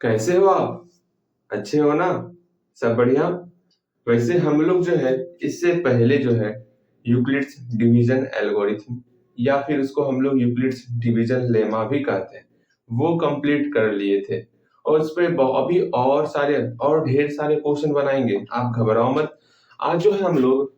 कैसे हो आप? अच्छे हो ना? सब बढ़िया? वैसे हम लोग जो है इससे पहले जो है यूक्लिड्स डिवीजन एल्गोरिथम या फिर उसको हम लोग यूक्लिड्स डिवीजन लेमा भी कहते हैं, वो कंप्लीट कर लिए थे। और उस पे अभी और सारे और ढेर सारे क्वेश्चन बनाएंगे, आप घबराओ मत। आज जो है हम लोग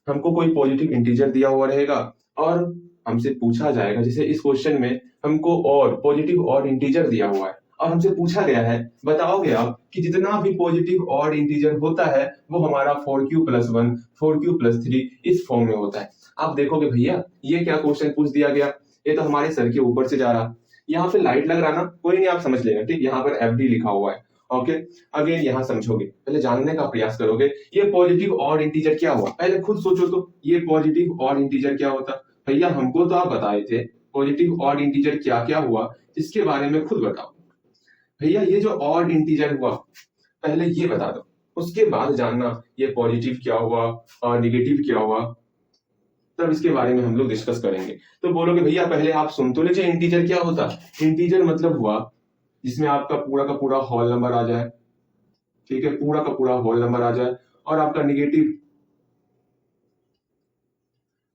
हमको कोई पॉजिटिव इंटीजर दिया हुआ रहेगा और हमसे पूछा जाएगा, जैसे इस क्वेश्चन में हमको और पॉजिटिव और इंटीजर दिया हुआ है और हमसे पूछा गया है, बताओगे आप कि जितना भी पॉजिटिव और इंटीजर होता है वो हमारा 4q+1 4q+3 इस फॉर्म में होता है। आप देखोगे भैया ये क्या क्वेश्चन पूछ दिया गया, ये तो हमारे सर के ऊपर से जा रहा। यहाँ पे लाइट लग रहा ना, कोई नहीं, आप समझ लेना, ठीक। यहाँ पर FD लिखा हुआ है, ओके। अगेन यहाँ समझोगे, पहले जानने का प्रयास करोगे ये पॉजिटिव और इंटीजर क्या हुआ, पहले खुद सोचो तो ये पॉजिटिव और इंटीजर क्या होता। भैया हमको तो आप बताए थे पॉजिटिव और इंटीजर क्या क्या हुआ, इसके बारे में खुद बताओ। भैया ये जो और इंटीजर हुआ पहले ये बता दो, उसके बाद जानना ये पॉजिटिव क्या हुआ और निगेटिव क्या हुआ, तब इसके बारे में हम लोग डिस्कस करेंगे। तो बोलोगे भैया पहले आप सुन तो लीजिए इंटीजर क्या होता। इंटीजर मतलब हुआ जिसमें आपका पूरा का पूरा होल नंबर आ जाए, ठीक है, पूरा का पूरा होल नंबर आ जाए और आपका निगेटिव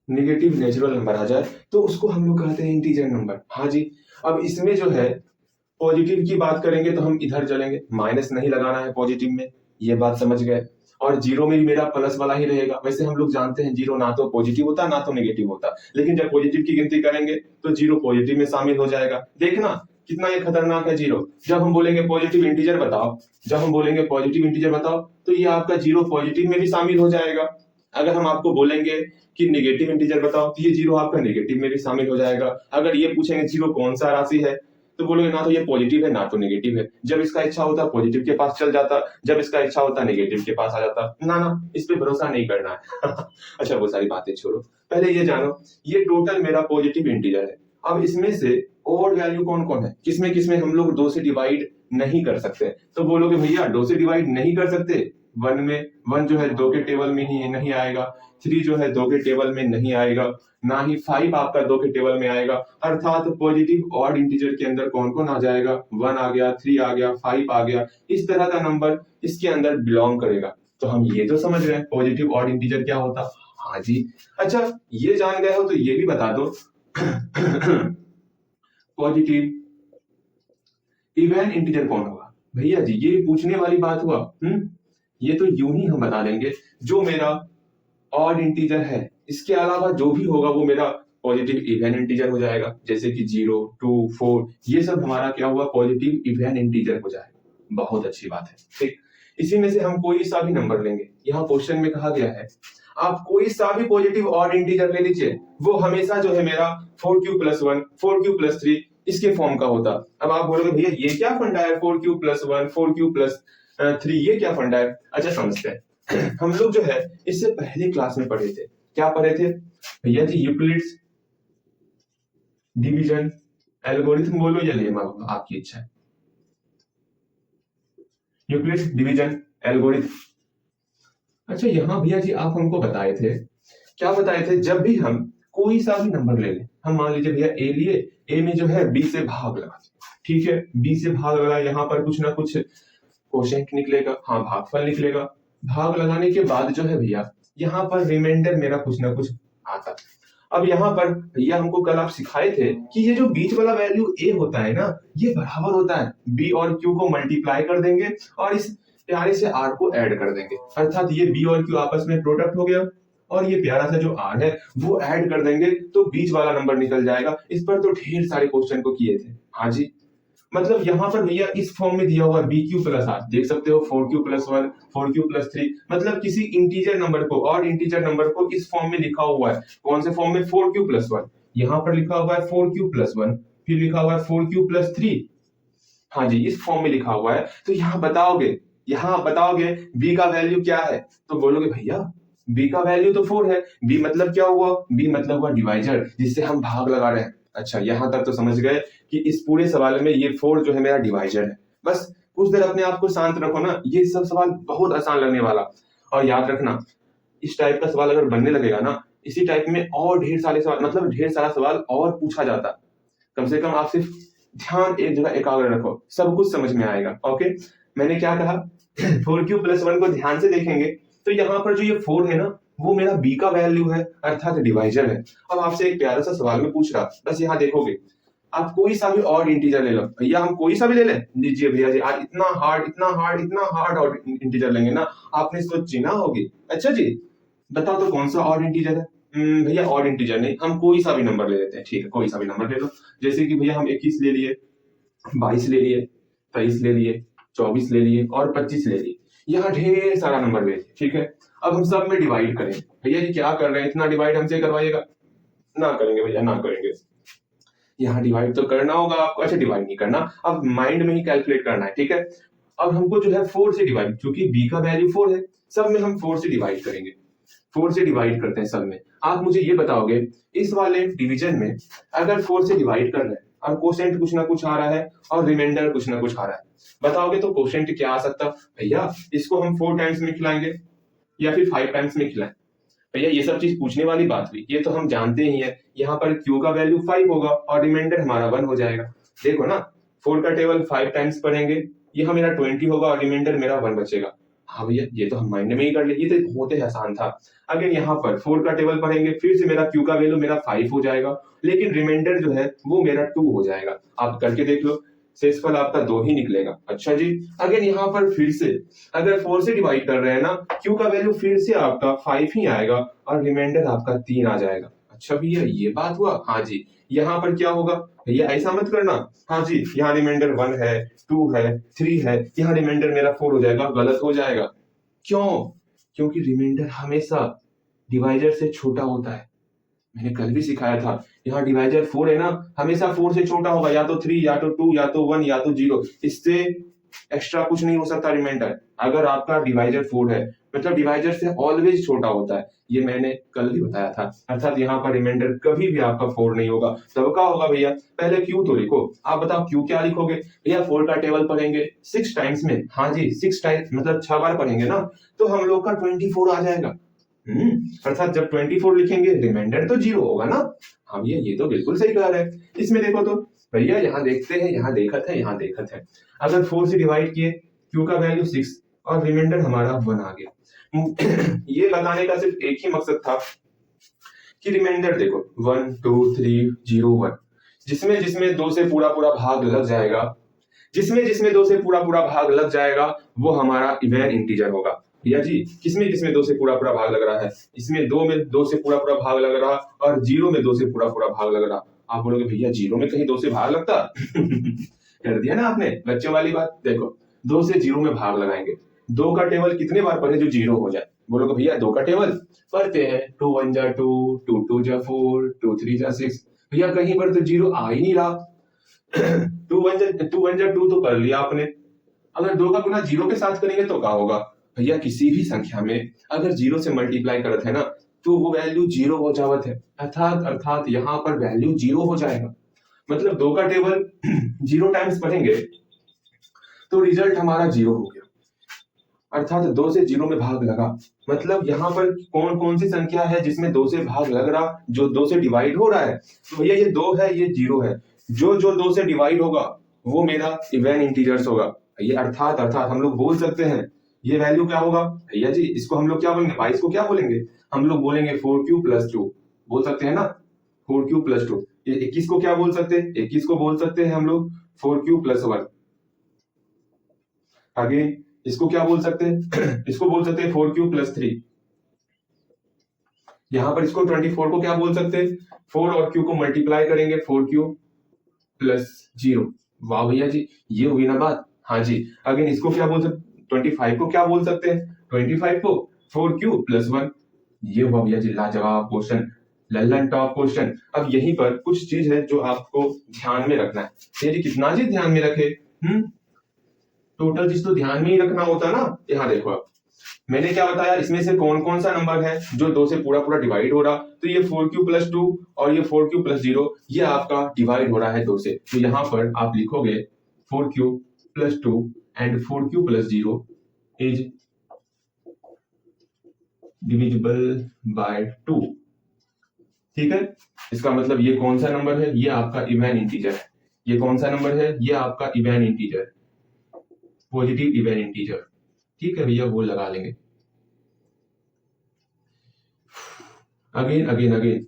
निगेटिव नेचुरल नंबर आ जाए, तो उसको हम लोग कहते हैं इंटीजर नंबर। हाँ जी। अब इसमें जो है पॉजिटिव की बात करेंगे तो हम इधर चलेंगे, माइनस नहीं लगाना है पॉजिटिव में, ये बात समझ गए। और जीरो में भी मेरा प्लस वाला ही रहेगा। वैसे हम लोग जानते हैं जीरो ना तो पॉजिटिव होता ना तो नेगेटिव होता, लेकिन जब पॉजिटिव की गिनती करेंगे तो जीरो पॉजिटिव में शामिल हो जाएगा। देखना कितना ये खतरनाक है जीरो। जब हम बोलेंगे पॉजिटिव इंटीजर बताओ, जब हम बोलेंगे पॉजिटिव इंटीजर बताओ, तो ये आपका जीरो पॉजिटिव में भी शामिल हो जाएगा। अगर हम आपको बोलेंगे कि नेगेटिव इंटीजर बताओ, तो ये जीरो आपका नेगेटिव में भी शामिल हो जाएगा। अगर ये पूछेंगे जीरो कौन सा राशि है, तो बोलोगे ना तो ये पॉजिटिव है ना तो नेगेटिव है। जब इसका इच्छा होता पॉजिटिव के पास चल जाता, जब इसका इच्छा होता नेगेटिव के पास आ जाता। ना ना, इस पे भरोसा नहीं करना है। अच्छा वो सारी बातें छोड़ो, पहले ये जानो ये टोटल मेरा पॉजिटिव इंटीजर है। अब इसमें से ओड वैल्यू कौन कौन है, किसमें किसमें हम लोग दो से डिवाइड नहीं कर सकते। तो बोलोगे भैया दो से डिवाइड नहीं कर सकते, वन में वन जो है दो के टेबल में ही नहीं आएगा, थ्री जो है दो के टेबल में नहीं आएगा, ना ही फाइव आपका दो के टेबल में आएगा। अर्थात पॉजिटिव ऑड इंटीजर के अंदर कौन कौन आ जाएगा, वन आ गया, थ्री आ गया, फाइव आ गया, इस तरह का नंबर इसके अंदर बिलोंग करेगा। तो हम ये तो समझ रहे हैं पॉजिटिव ऑड इंटीजर क्या होता। हाँ जी। अच्छा ये जान गए हो तो ये भी बता दो पॉजिटिव इवन इंटीजर कौन होगा। भैया जी ये पूछने वाली बात हुआ। ये तो यूं ही हम बता देंगे जो मेरा ऑड इंटीजर है, इसके अलावा जो भी होगा वो मेरा पॉजिटिव इवन इंटीजर हो जाएगा। जैसे कि 0, 2, 4 ये सब हमारा क्या हुआ, पॉजिटिव इवन इंटीजर हो जाएगा। बहुत अच्छी बात है, ठीक। इसी में से हम कोई सा भी नंबर लेंगे, यहाँ क्वेश्चन में कहा गया है आप कोई सा भी पॉजिटिव ऑड इंटीजर ले लीजिए, वो हमेशा जो है मेरा 4q+1 4q+3 इसके फॉर्म का होता। अब आप बोलोगे भैया ये क्या फंडा है 4q+1 4q+3 ये क्या फंडा है। अच्छा समझते हैं। हम लोग जो है इससे पहली क्लास में पढ़े थे, क्या पढ़े थे भैया जी, यूक्लिड्स डिवीजन एल्गोरिथम बोलो या लेमा, आपकी इच्छा है। Euclid's division algorithm. अच्छा यहाँ भैया जी आप हमको बताए थे, क्या बताए थे, जब भी हम कोई सा भी नंबर ले लें, हम मान लीजिए भैया ए लिए, ए में जो है बी से भाग लगा, ठीक है, बी से भाग लगा, यहाँ पर कुछ ना कुछ कोशेंट निकलेगा, हाँ भागफल निकलेगा। भाग लगाने के बाद जो है भैया यहाँ पर रिमाइंडर मेरा कुछ ना कुछ आता। अब यहाँ पर भैया हमको कल आप सिखाए थे कि ये जो बीच वाला वैल्यू ए होता है ना, ये बराबर होता है बी और क्यू को मल्टीप्लाई कर देंगे और इस प्यारे से आर को ऐड कर देंगे। अर्थात ये बी और क्यू आपस में प्रोडक्ट हो गया और ये प्यारा सा जो आर है वो ऐड कर देंगे तो बीच वाला नंबर निकल जाएगा। इस पर तो ढेर सारे क्वेश्चन को किए थे। हाँ जी, मतलब यहाँ पर भैया इस फॉर्म में दिया हुआ BQ+R, देख सकते हो 4q+1 4q+3, मतलब किसी इंटीजर नंबर को और इंटीजर नंबर को इस फॉर्म में लिखा हुआ है। कौन से फॉर्म में, 4q+1, यहाँ पर लिखा हुआ है 4q+1, फिर लिखा हुआ है 4q+3। हाँ जी, इस फॉर्म में लिखा हुआ है। तो यहाँ बताओगे b का वैल्यू क्या है, तो बोलोगे भैया b का वैल्यू तो 4 है। b मतलब क्या हुआ, b मतलब हुआ डिवाइजर, जिससे हम भाग लगा रहे हैं। अच्छा यहाँ तक तो समझ गए कि इस पूरे सवाल में ये 4 जो है मेरा डिवाइजर है। बस कुछ देर अपने आप को शांत रखो ना, ये सब सवाल बहुत आसान लगने वाला। और याद रखना इस टाइप का सवाल अगर बनने लगेगा ना, इसी टाइप में और ढेर सारे सवाल, मतलब ढेर सारा सवाल और पूछा जाता। कम से कम आप सिर्फ ध्यान एक जगह एकाग्र रखो, सब कुछ समझ में आएगा। ओके, मैंने क्या कहा 4q+1 को ध्यान से देखेंगे तो यहाँ पर जो ये 4 है ना, वो मेरा b का वैल्यू है, अर्थात डिवाइजर है। अब आपसे एक प्यारा सा सवाल में पूछ रहा, बस यहाँ देखोगे, आप कोई सा भी ऑड इंटीजर ले लो, भैया हम कोई सा भी ले लें, लीजिए भैया जी, आज इतना हार्ड ऑड इंटीजर लेंगे ना, आपने सोची ना होगी। अच्छा जी, बताओ तो कौन सा ऑड इंटीजर है? भैया ऑड इंटीजर नहीं, हम कोई सा भी नंबर ले लेते हैं। ठीक है, कोई सा भी नंबर ले लो, जैसे कि भैया हम 21 ले लिए, 22 ले लिए, 23 ले लिए, 24 ले लिए और 25 ले लिए। यहाँ ढेर सारा नंबर ले लिए। ठीक है, अब हम सब में डिवाइड करें। भैया जी क्या कर रहे हैं, इतना डिवाइड हमसे करवाइएगा? ना करेंगे भैया, ना करेंगे। यहाँ डिवाइड तो करना होगा आपको। अच्छा, डिवाइड नहीं करना, अब माइंड में ही कैलकुलेट करना है। ठीक है, अब हमको जो है 4 से डिवाइड, क्योंकि b का वैल्यू 4 है, सब में हम 4 से डिवाइड करेंगे। 4 से डिवाइड करते हैं सब में। आप मुझे ये बताओगे, इस वाले डिवीजन में अगर 4 से डिवाइड कर रहे हैं और कोशेंट कुछ ना कुछ आ रहा है और रिमाइंडर कुछ ना कुछ आ रहा है, बताओगे तो कोशेंट क्या आ सकता? भैया इसको हम 4 टाइम्स में खिलाएंगे या फिर 5 टाइम्स में खिलाएं। भैया ये सब चीज पूछने वाली बात हुई, ये तो हम जानते ही है। यहाँ पर q का वैल्यू 5 होगा और रिमाइंडर हमारा 1 हो जाएगा। देखो ना, 4 का टेबल 5 टाइम्स पढ़ेंगे, यह मेरा 20 होगा और रिमाइंडर मेरा 1 बचेगा। हाँ भैया, ये तो हम माइंड में ही कर लिए, ये तो बहुत ही आसान था। अगर यहाँ पर 4 का टेबल पढ़ेंगे, फिर से मेरा q का वैल्यू मेरा 5 हो जाएगा, लेकिन रिमाइंडर जो है वो मेरा 2 हो जाएगा। आप करके देख लो, शेषफल आपका 2 ही निकलेगा। अच्छा जी, अगर यहाँ पर फिर से अगर 4 से डिवाइड कर रहे हैं ना, q का वैल्यू फिर से आपका 5 ही आएगा और रिमाइंडर आपका 3 आ जाएगा। अच्छा भैया ये बात हुआ। हाँ जी, यहाँ पर क्या होगा भैया, ऐसा मत करना। हाँ जी, यहाँ रिमाइंडर 1 है, 2 है, 3 है, यहाँ रिमाइंडर मेरा 4 हो जाएगा, गलत हो जाएगा। क्यों? क्योंकि रिमाइंडर हमेशा डिवाइजर से छोटा होता है। मैंने कल भी सिखाया था, यहाँ डिवाइजर 4 है ना, हमेशा 4 से छोटा होगा, या तो 3 या तो 2 या तो 1 या तो 0, इससे एक्स्ट्रा कुछ नहीं हो सकता रिमाइंडर। अगर आपका डिवाइजर 4 है मतलब डिवाइजर से ऑलवेज छोटा होता है, ये मैंने कल भी बताया था। अर्थात यहाँ पर रिमाइंडर कभी भी आपका 4 नहीं होगा। तब क्या होगा भैया, पहले क्यू तो लिखो। आप बताओ क्यू क्या लिखोगे? भैया 4 का टेबल पढ़ेंगे 6 टाइम्स में, हाँ जी 6 टाइम्स मतलब 6 बार पढ़ेंगे ना, तो हम लोग का 24 आ जाएगा। अर्थात जब 24 लिखेंगे रिमाइंडर तो 0 होगा ना। हाँ भैया ये तो बिल्कुल सही कह रहे हैं। इसमें देखो तो भैया, यहाँ देखते हैं, यहाँ देखत है, यहाँ देखत है, अगर 4 से डिवाइड किए, q का वैल्यू 6 और रिमाइंडर हमारा 1 आ गया। ये बताने का सिर्फ एक ही मकसद था कि रिमाइंडर देखो 1 2 3 0 1, जिसमें जिसमें 2 से पूरा पूरा भाग लग जाएगा, जिसमें जिसमें 2 से पूरा पूरा भाग लग जाएगा वो हमारा इवन इंटीजर होगा। भैया जी किसमें किसमें 2 से पूरा पूरा भाग लग रहा है? इसमें 2 में 2 से पूरा पूरा भाग लग रहा और 0 में 2 से पूरा पूरा भाग लग रहा। आप बोलोगे भैया 0 में कहीं 2 से भाग लगता? कर दिया ना आपने बच्चों वाली बात। देखो 2 से 0 में भाग लगाएंगे, 2 का टेबल कितने बार पढ़े जो 0 हो जाए? बोलोगे भैया 2 का टेबल पढ़ते हैं, 2 1 जा 2, 2 2 जा 4, 2 3 जा 6। भैया कहीं पर तो 0 आ ही नहीं रहा। 2 1 जा 2 तो कर लिया आपने, अगर 2 का गुना 0 के साथ करेंगे तो क्या होगा? भैया किसी भी संख्या में अगर 0 से मल्टीप्लाई करते हैं ना, तो वो वैल्यू 0 हो जावत है। अर्थात यहाँ पर वैल्यू 0 हो जाएगा। मतलब 2 का टेबल 0 टाइम्स पढ़ेंगे तो रिजल्ट हमारा 0 हो गया। अर्थात 2 से 0 में भाग लगा, मतलब यहाँ पर कौन कौन सी संख्या है जिसमें 2 से भाग लग रहा, जो 2 से डिवाइड हो रहा है? तो भैया ये 2 है, ये 0 है। जो जो 2 से डिवाइड होगा वो मेरा इवन इंटीजर्स होगा। ये अर्थात हम लोग बोल सकते हैं ये वैल्यू क्या होगा? भैया जी इसको हम लोग क्या बोलेंगे? 22 को क्या बोलेंगे? हम लोग बोलेंगे 4q+2, बोल सकते हैं ना, 4q+2। ये 21 को क्या बोल सकते हैं? 21 को बोल सकते हैं हम लोग 4q+1। आगे इसको क्या बोल सकते हैं? इसको बोल सकते हैं 4q+3। यहां पर इसको 24 को क्या बोल सकते हैं? 4 और q को मल्टीप्लाई करेंगे, 4q+0। वाह भैया जी, ये हुई ना बात। हाँ जी, अगेन इसको क्या बोल सकते? 25 को क्या बोल सकते हैं? 25 को 4q+1। ये हुआ भैया जी लाजवाब क्वेश्चन, लल्लन टॉप क्वेश्चन। अब यहीं पर कुछ चीज है जो आपको ध्यान में रखना है। ये जी कितना जी ध्यान में रखे, टोटल चीज तो ध्यान में ही रखना होता ना। यहाँ देखो आप, मैंने क्या बताया, इसमें से कौन कौन सा नंबर है जो 2 से पूरा पूरा डिवाइड हो रहा? तो ये 4q+2 और ये 4q+0, ये आपका डिवाइड हो रहा है 2 से। तो यहाँ पर आप लिखोगे 4q+2 and 4q+0 is divisible by 2। ठीक है, इसका मतलब ये कौन सा नंबर है? ये आपका इवन इंटीजर है। ये कौन सा नंबर है? ये आपका even integer, positive even integer. ठीक है भैया, वो लगा लेंगे। अगेन अगेन अगेन,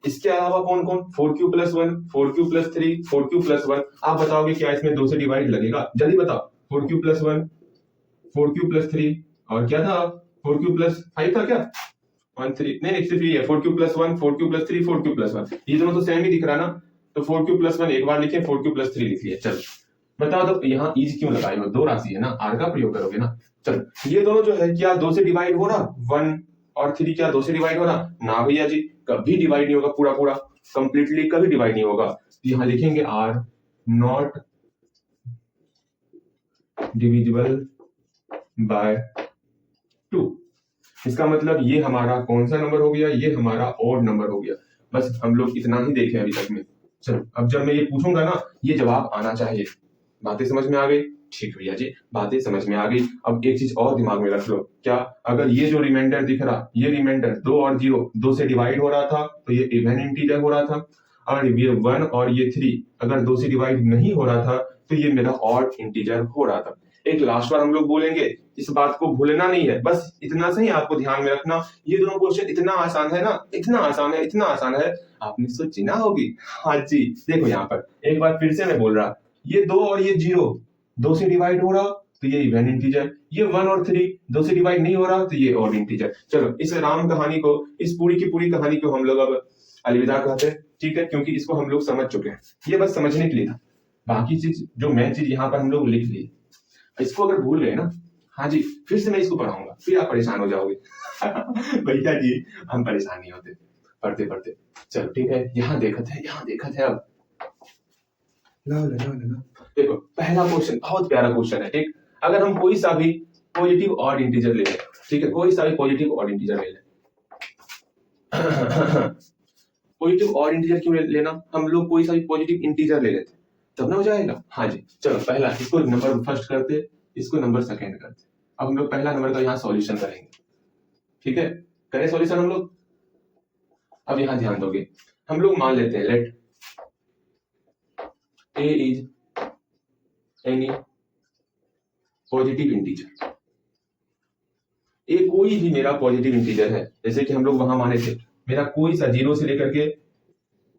इसके अलावा कौन कौन? 4q+1, 4q+3, 4q+1। आप बताओगे क्या इसमें 2 से डिवाइड लगेगा? जल्दी बताओ। 4q+1, 4q+3 और क्या था? 4q+5 था क्या? 1 3 नहीं, 3 है। 4q+1, 4q+3, 4q+1, ये दोनों तो सेम ही दिख रहा ना, तो 4q+1 एक बार लिखिए, 4q+3 लिख लिया। चलो बताओ तो यहाँ इज क्यों लगाए हो? दो राशि है ना, आर का प्रयोग करोगे ना। चलो ये दोनों जो है क्या 2 से डिवाइड हो रहा? 1 और 3 क्या 2 से डिवाइड हो रहा? ना भैया जी, कभी डिवाइड नहीं होगा, पूरा पूरा कंप्लीटली कभी डिवाइड नहीं होगा। तो यहाँ लिखेंगे आर नॉट डिविजिबल बाय 2। इसका मतलब ये हमारा कौन सा नंबर हो गया? ये हमारा ऑड नंबर हो गया। बस हम लोग इतना ही देखे अभी तक में। चलो अब जब मैं ये पूछूंगा ना, ये जवाब आना चाहिए। बातें समझ में आ गई? ठीक भैया जी, बातें समझ में आ गई। अब एक चीज और दिमाग में रख लो, क्या अगर ये जो रिमाइंडर दिख रहा, ये रिमाइंडर 2 और 0 2 से डिवाइड हो रहा था तो ये इवन इंटीजर हो रहा था, और ये 1 और ये 3 अगर 2 से डिवाइड नहीं हो रहा था तो ये मेरा ऑड इंटीजर हो रहा था। एक लास्ट बार हम लोग बोलेंगे, इस बात को भूलना नहीं है, बस इतना सा ही आपको ध्यान में रखना। ये दोनों क्वेश्चन इतना आसान है ना, इतना आसान है, इतना आसान है, आपने सोची ना होगी। हाँ जी, देखो यहाँ पर एक बार फिर से मैं बोल रहा, ये 2 और ये 0 2 से डिवाइड हो रहा तो ये इवन इंटीजर, ये 1 और 3 2 से डिवाइड नहीं हो रहा तो ये ऑड इंटीजर। चलो इस राम कहानी को, इस पूरी की पूरी कहानी को हम लोग अब अलविदा कहते हैं, ठीक है, क्योंकि इसको हम लोग समझ चुके हैं। ये बस समझने के लिए था, बाकी चीज जो मेन चीज यहाँ पर हम लोग लिख लिए, इसको अगर भूल गए ना, हाँ जी, फिर से मैं इसको पढ़ाऊंगा, फिर आप परेशान हो जाओगे। भैया जी हम परेशान नहीं होते पढ़ते पढ़ते। चलो ठीक है, यहाँ देखते हैं, यहाँ देखते हैं। अब देखो पहला क्वेश्चन बहुत प्यारा क्वेश्चन है। ठीक, अगर हम कोई सा भी पॉजिटिव ऑड इंटीजर ले लें, ठीक है, कोई सा भी पॉजिटिव ऑड इंटीजर ले लें। पॉजिटिव ऑड इंटीजर क्यों लेना? हम लोग कोई सा भी पॉजिटिव इंटीजर ले लेते तब ना हो जाएगा। हाँ जी, चलो पहला इसको नंबर फर्स्ट करते, इसको नंबर सेकंड करते। अब हम लोग पहला नंबर का यहाँ सॉल्यूशन करेंगे, ठीक है, करें सॉल्यूशन हम लोग। अब यहाँ ध्यान दोगे, हम लोग मान लेते हैं let a is any positive integer. A कोई भी मेरा पॉजिटिव इंटीजर है, जैसे कि हम लोग वहां माने थे मेरा कोई सा 0 से लेकर के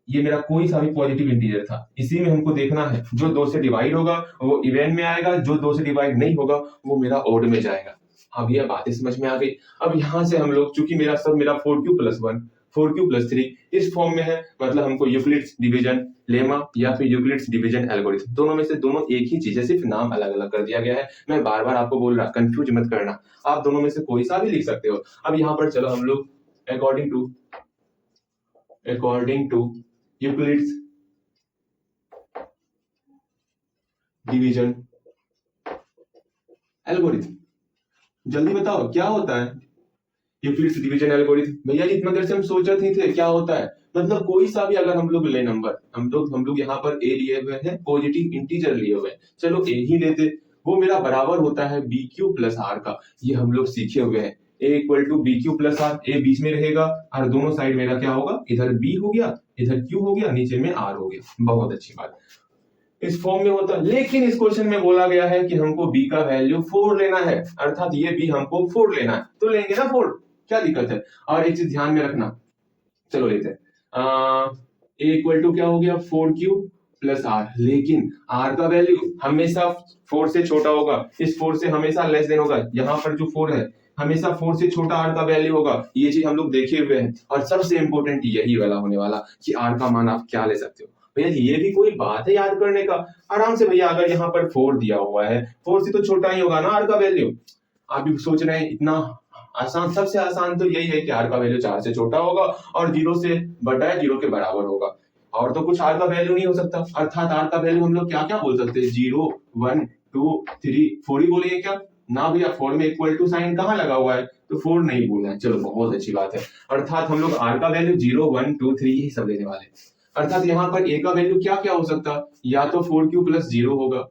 ये मेरा कोई सा भी पॉजिटिव इंटीजर था। इसी में हमको देखना है, जो 2 से डिवाइड होगा वो इवन में आएगा, जो 2 से डिवाइड नहीं होगा वो मेरा ऑड में जाएगा। अब ये बातें समझ में आ गई। अब यहां से हम लोग, चूंकि मेरा 4q+1 4q+3 इस फॉर्म में है, मतलब हमको यूक्लिड्स डिवीजन लेमा या फिर यूक्लिड्स डिवीजन एल्गोरिथम, दोनों में से दोनों एक ही चीज है, सिर्फ नाम अलग अलग कर दिया गया है। मैं बार बार आपको बोल रहा, कंफ्यूज मत करना, आप दोनों में से कोई सा भी लिख सकते हो। अब यहाँ पर चलो हम लोग according to Euclid's division algorithm, जल्दी बताओ क्या होता है यूक्लिड्स डिवीजन एल्गोरिथम? भैया जी इतना देर से हम सोच रहे थे क्या होता है। मतलब कोई सा भी अगर हम लोग ले नंबर, हम लोग यहाँ पर ए लिए हुए हैं, पॉजिटिव इंटीजर लिए हुए हैं, चलो ए ही लेते, वो मेरा बराबर होता है BQ+R का। ये हम लोग सीखे हुए हैं, A = BQ+R, ए बीच में रहेगा और दोनों साइड मेरा क्या होगा, इधर B हो गया, इधर Q हो गया, नीचे में R हो गया। बहुत अच्छी बात, इस फॉर्म में होता है। लेकिन इस क्वेश्चन में बोला गया है कि हमको B का वैल्यू 4 लेना है, अर्थात ये B हमको 4 लेना है, तो लेंगे ना 4, क्या दिक्कत है। और एक चीज ध्यान में रखना, चलो लेते हैं A क्या हो गया 4q+R, लेकिन R का वैल्यू हमेशा 4 से छोटा होगा, इस 4 से हमेशा लेस देन होगा। यहाँ पर जो 4 है हमेशा 4 से छोटा R का वैल्यू होगा, ये चीज हम लोग देखे हुए हैं। और सबसे इंपॉर्टेंट यही वाला होने वाला कि R का मान आप क्या ले सकते हो। भैया ये भी कोई बात है याद करने का, आराम से भैया, अगर यहाँ पर 4 दिया हुआ है, 4 से तो छोटा ही होगा ना R का वैल्यू। आप भी सोच रहे हैं इतना आसान, सबसे आसान तो यही है कि R का वैल्यू 4 से छोटा होगा और 0 से बटा 0 के बराबर होगा, और तो कुछ R का वैल्यू नहीं हो सकता। अर्थात R का वैल्यू हम लोग क्या क्या बोल सकते हैं, 0 1 2 3 4 ही बोलेंगे क्या? ना भैया, 4 में इक्वल टू साइन कहाँ लगा हुआ है, तो 4 नहीं बोलना है। चलो बहुत अच्छी बात है, अर्थात हम लोग R का वैल्यू 0 1 2 3 यही सब लेने वाले। अर्थात यहाँ पर A का वैल्यू क्या क्या हो सकता, या तो 4q+0 होगा,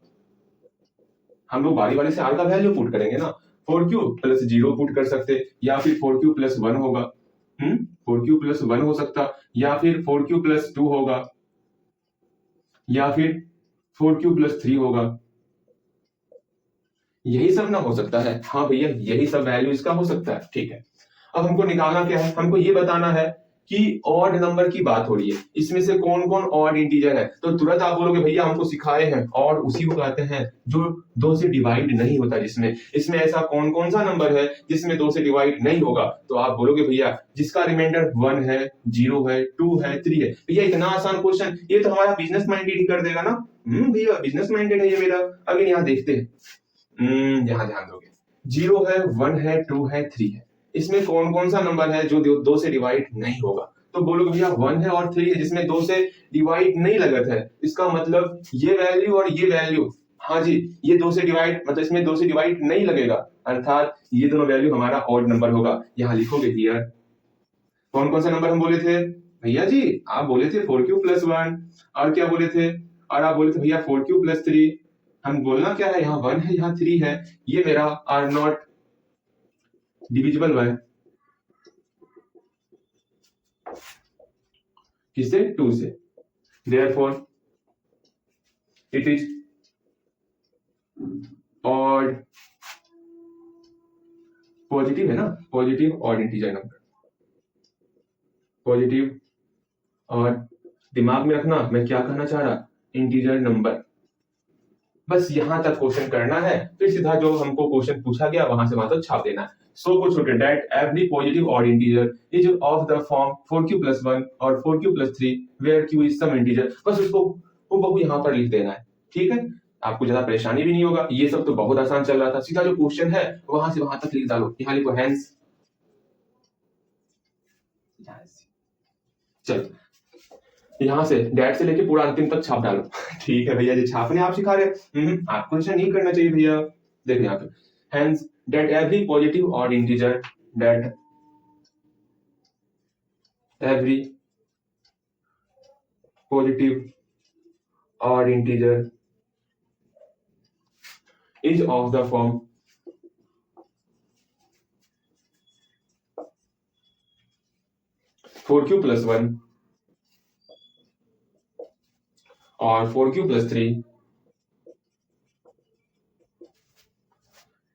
हम लोग बारी बारी से R का वैल्यू पुट करेंगे ना, 4q+0 पुट कर सकते, या फिर 4q+1 होगा, 4q+1 हो सकता, या फिर 4q+2 होगा, या फिर 4q + 3 होगा। यही सब ना हो सकता है? हाँ भैया, यही सब वैल्यू इसका हो सकता है। ठीक है, अब हमको निकालना क्या है? हमको ये बताना है कि ऑड नंबर की बात हो रही है, इसमें से कौन कौन ऑड इंटीजर है। तो तुरंत आप बोलोगे भैया हमको सिखाए हैं ऑड उसी को कहते हैं जो 2 से डिवाइड नहीं होता। जिसमें इसमें ऐसा कौन कौन सा नंबर है जिसमें 2 से डिवाइड नहीं होगा? तो आप बोलोगे भैया जिसका रिमाइंडर 1 है, 0 है, 2 है, 3 है। भैया इतना आसान क्वेश्चन, ये तो हमारा बिजनेस माइंडेड ही कर देगा ना। भैया बिजनेस माइंडेड है ये मेरा। अगर यहाँ देखते हैं, यहाँ ध्यान दोगे, 0 है, 1 है, 2 है, 3 है, इसमें कौन कौन सा नंबर है जो 2 से डिवाइड नहीं होगा? तो बोलोगे भैया 1 है और 3 है जिसमें 2 से डिवाइड नहीं लगत है। इसका मतलब ये वैल्यू और ये वैल्यू, हाँ जी, ये 2 से डिवाइड, मतलब इसमें 2 से डिवाइड नहीं लगेगा, अर्थात ये दोनों वैल्यू हमारा ऑड नंबर होगा। यहाँ लिखोगे हियर कौन कौन सा नंबर हम बोले थे भैया जी? आप बोले थे 4q + 1, और क्या बोले थे? और आप बोले थे भैया 4q + 3। हम बोलना क्या है, यहाँ 1 है, यहाँ 3 है, ये मेरा आर नॉट डिविजिबल बाय किससे? 2 से। Therefore it is odd, positive है ना, positive odd integer number, positive. और दिमाग में रखना मैं क्या कहना चाह रहा, इंटीजर नंबर। बस यहां तक क्वेश्चन करना है, फिर सीधा जो हमको क्वेश्चन पूछा गया वहां से वहां तक छाप देना है। So good student that every positive odd integer is of the form 4q + 1 और 4q + 3 where q is some integer। बस उसको वो यहाँ पर लिख देना है। ठीक है, आपको ज्यादा परेशानी भी नहीं होगा। ये सब तो बहुत आसान चल रहा था, सीधा जो क्वेश्चन है वहां से वहां तक लिख डालो। यहाँ लिखो हैंस, चलो यहाँ से डैट से लेके पूरा अंतिम तक छाप डालो। ठीक है भैया जी, छापने आप सिखा रहे, आपको ऐसा नहीं करना चाहिए भैया। देखो यहाँ पे hence that every positive odd integer, that every positive odd integer is of the form 4q + 1 और 4q + 3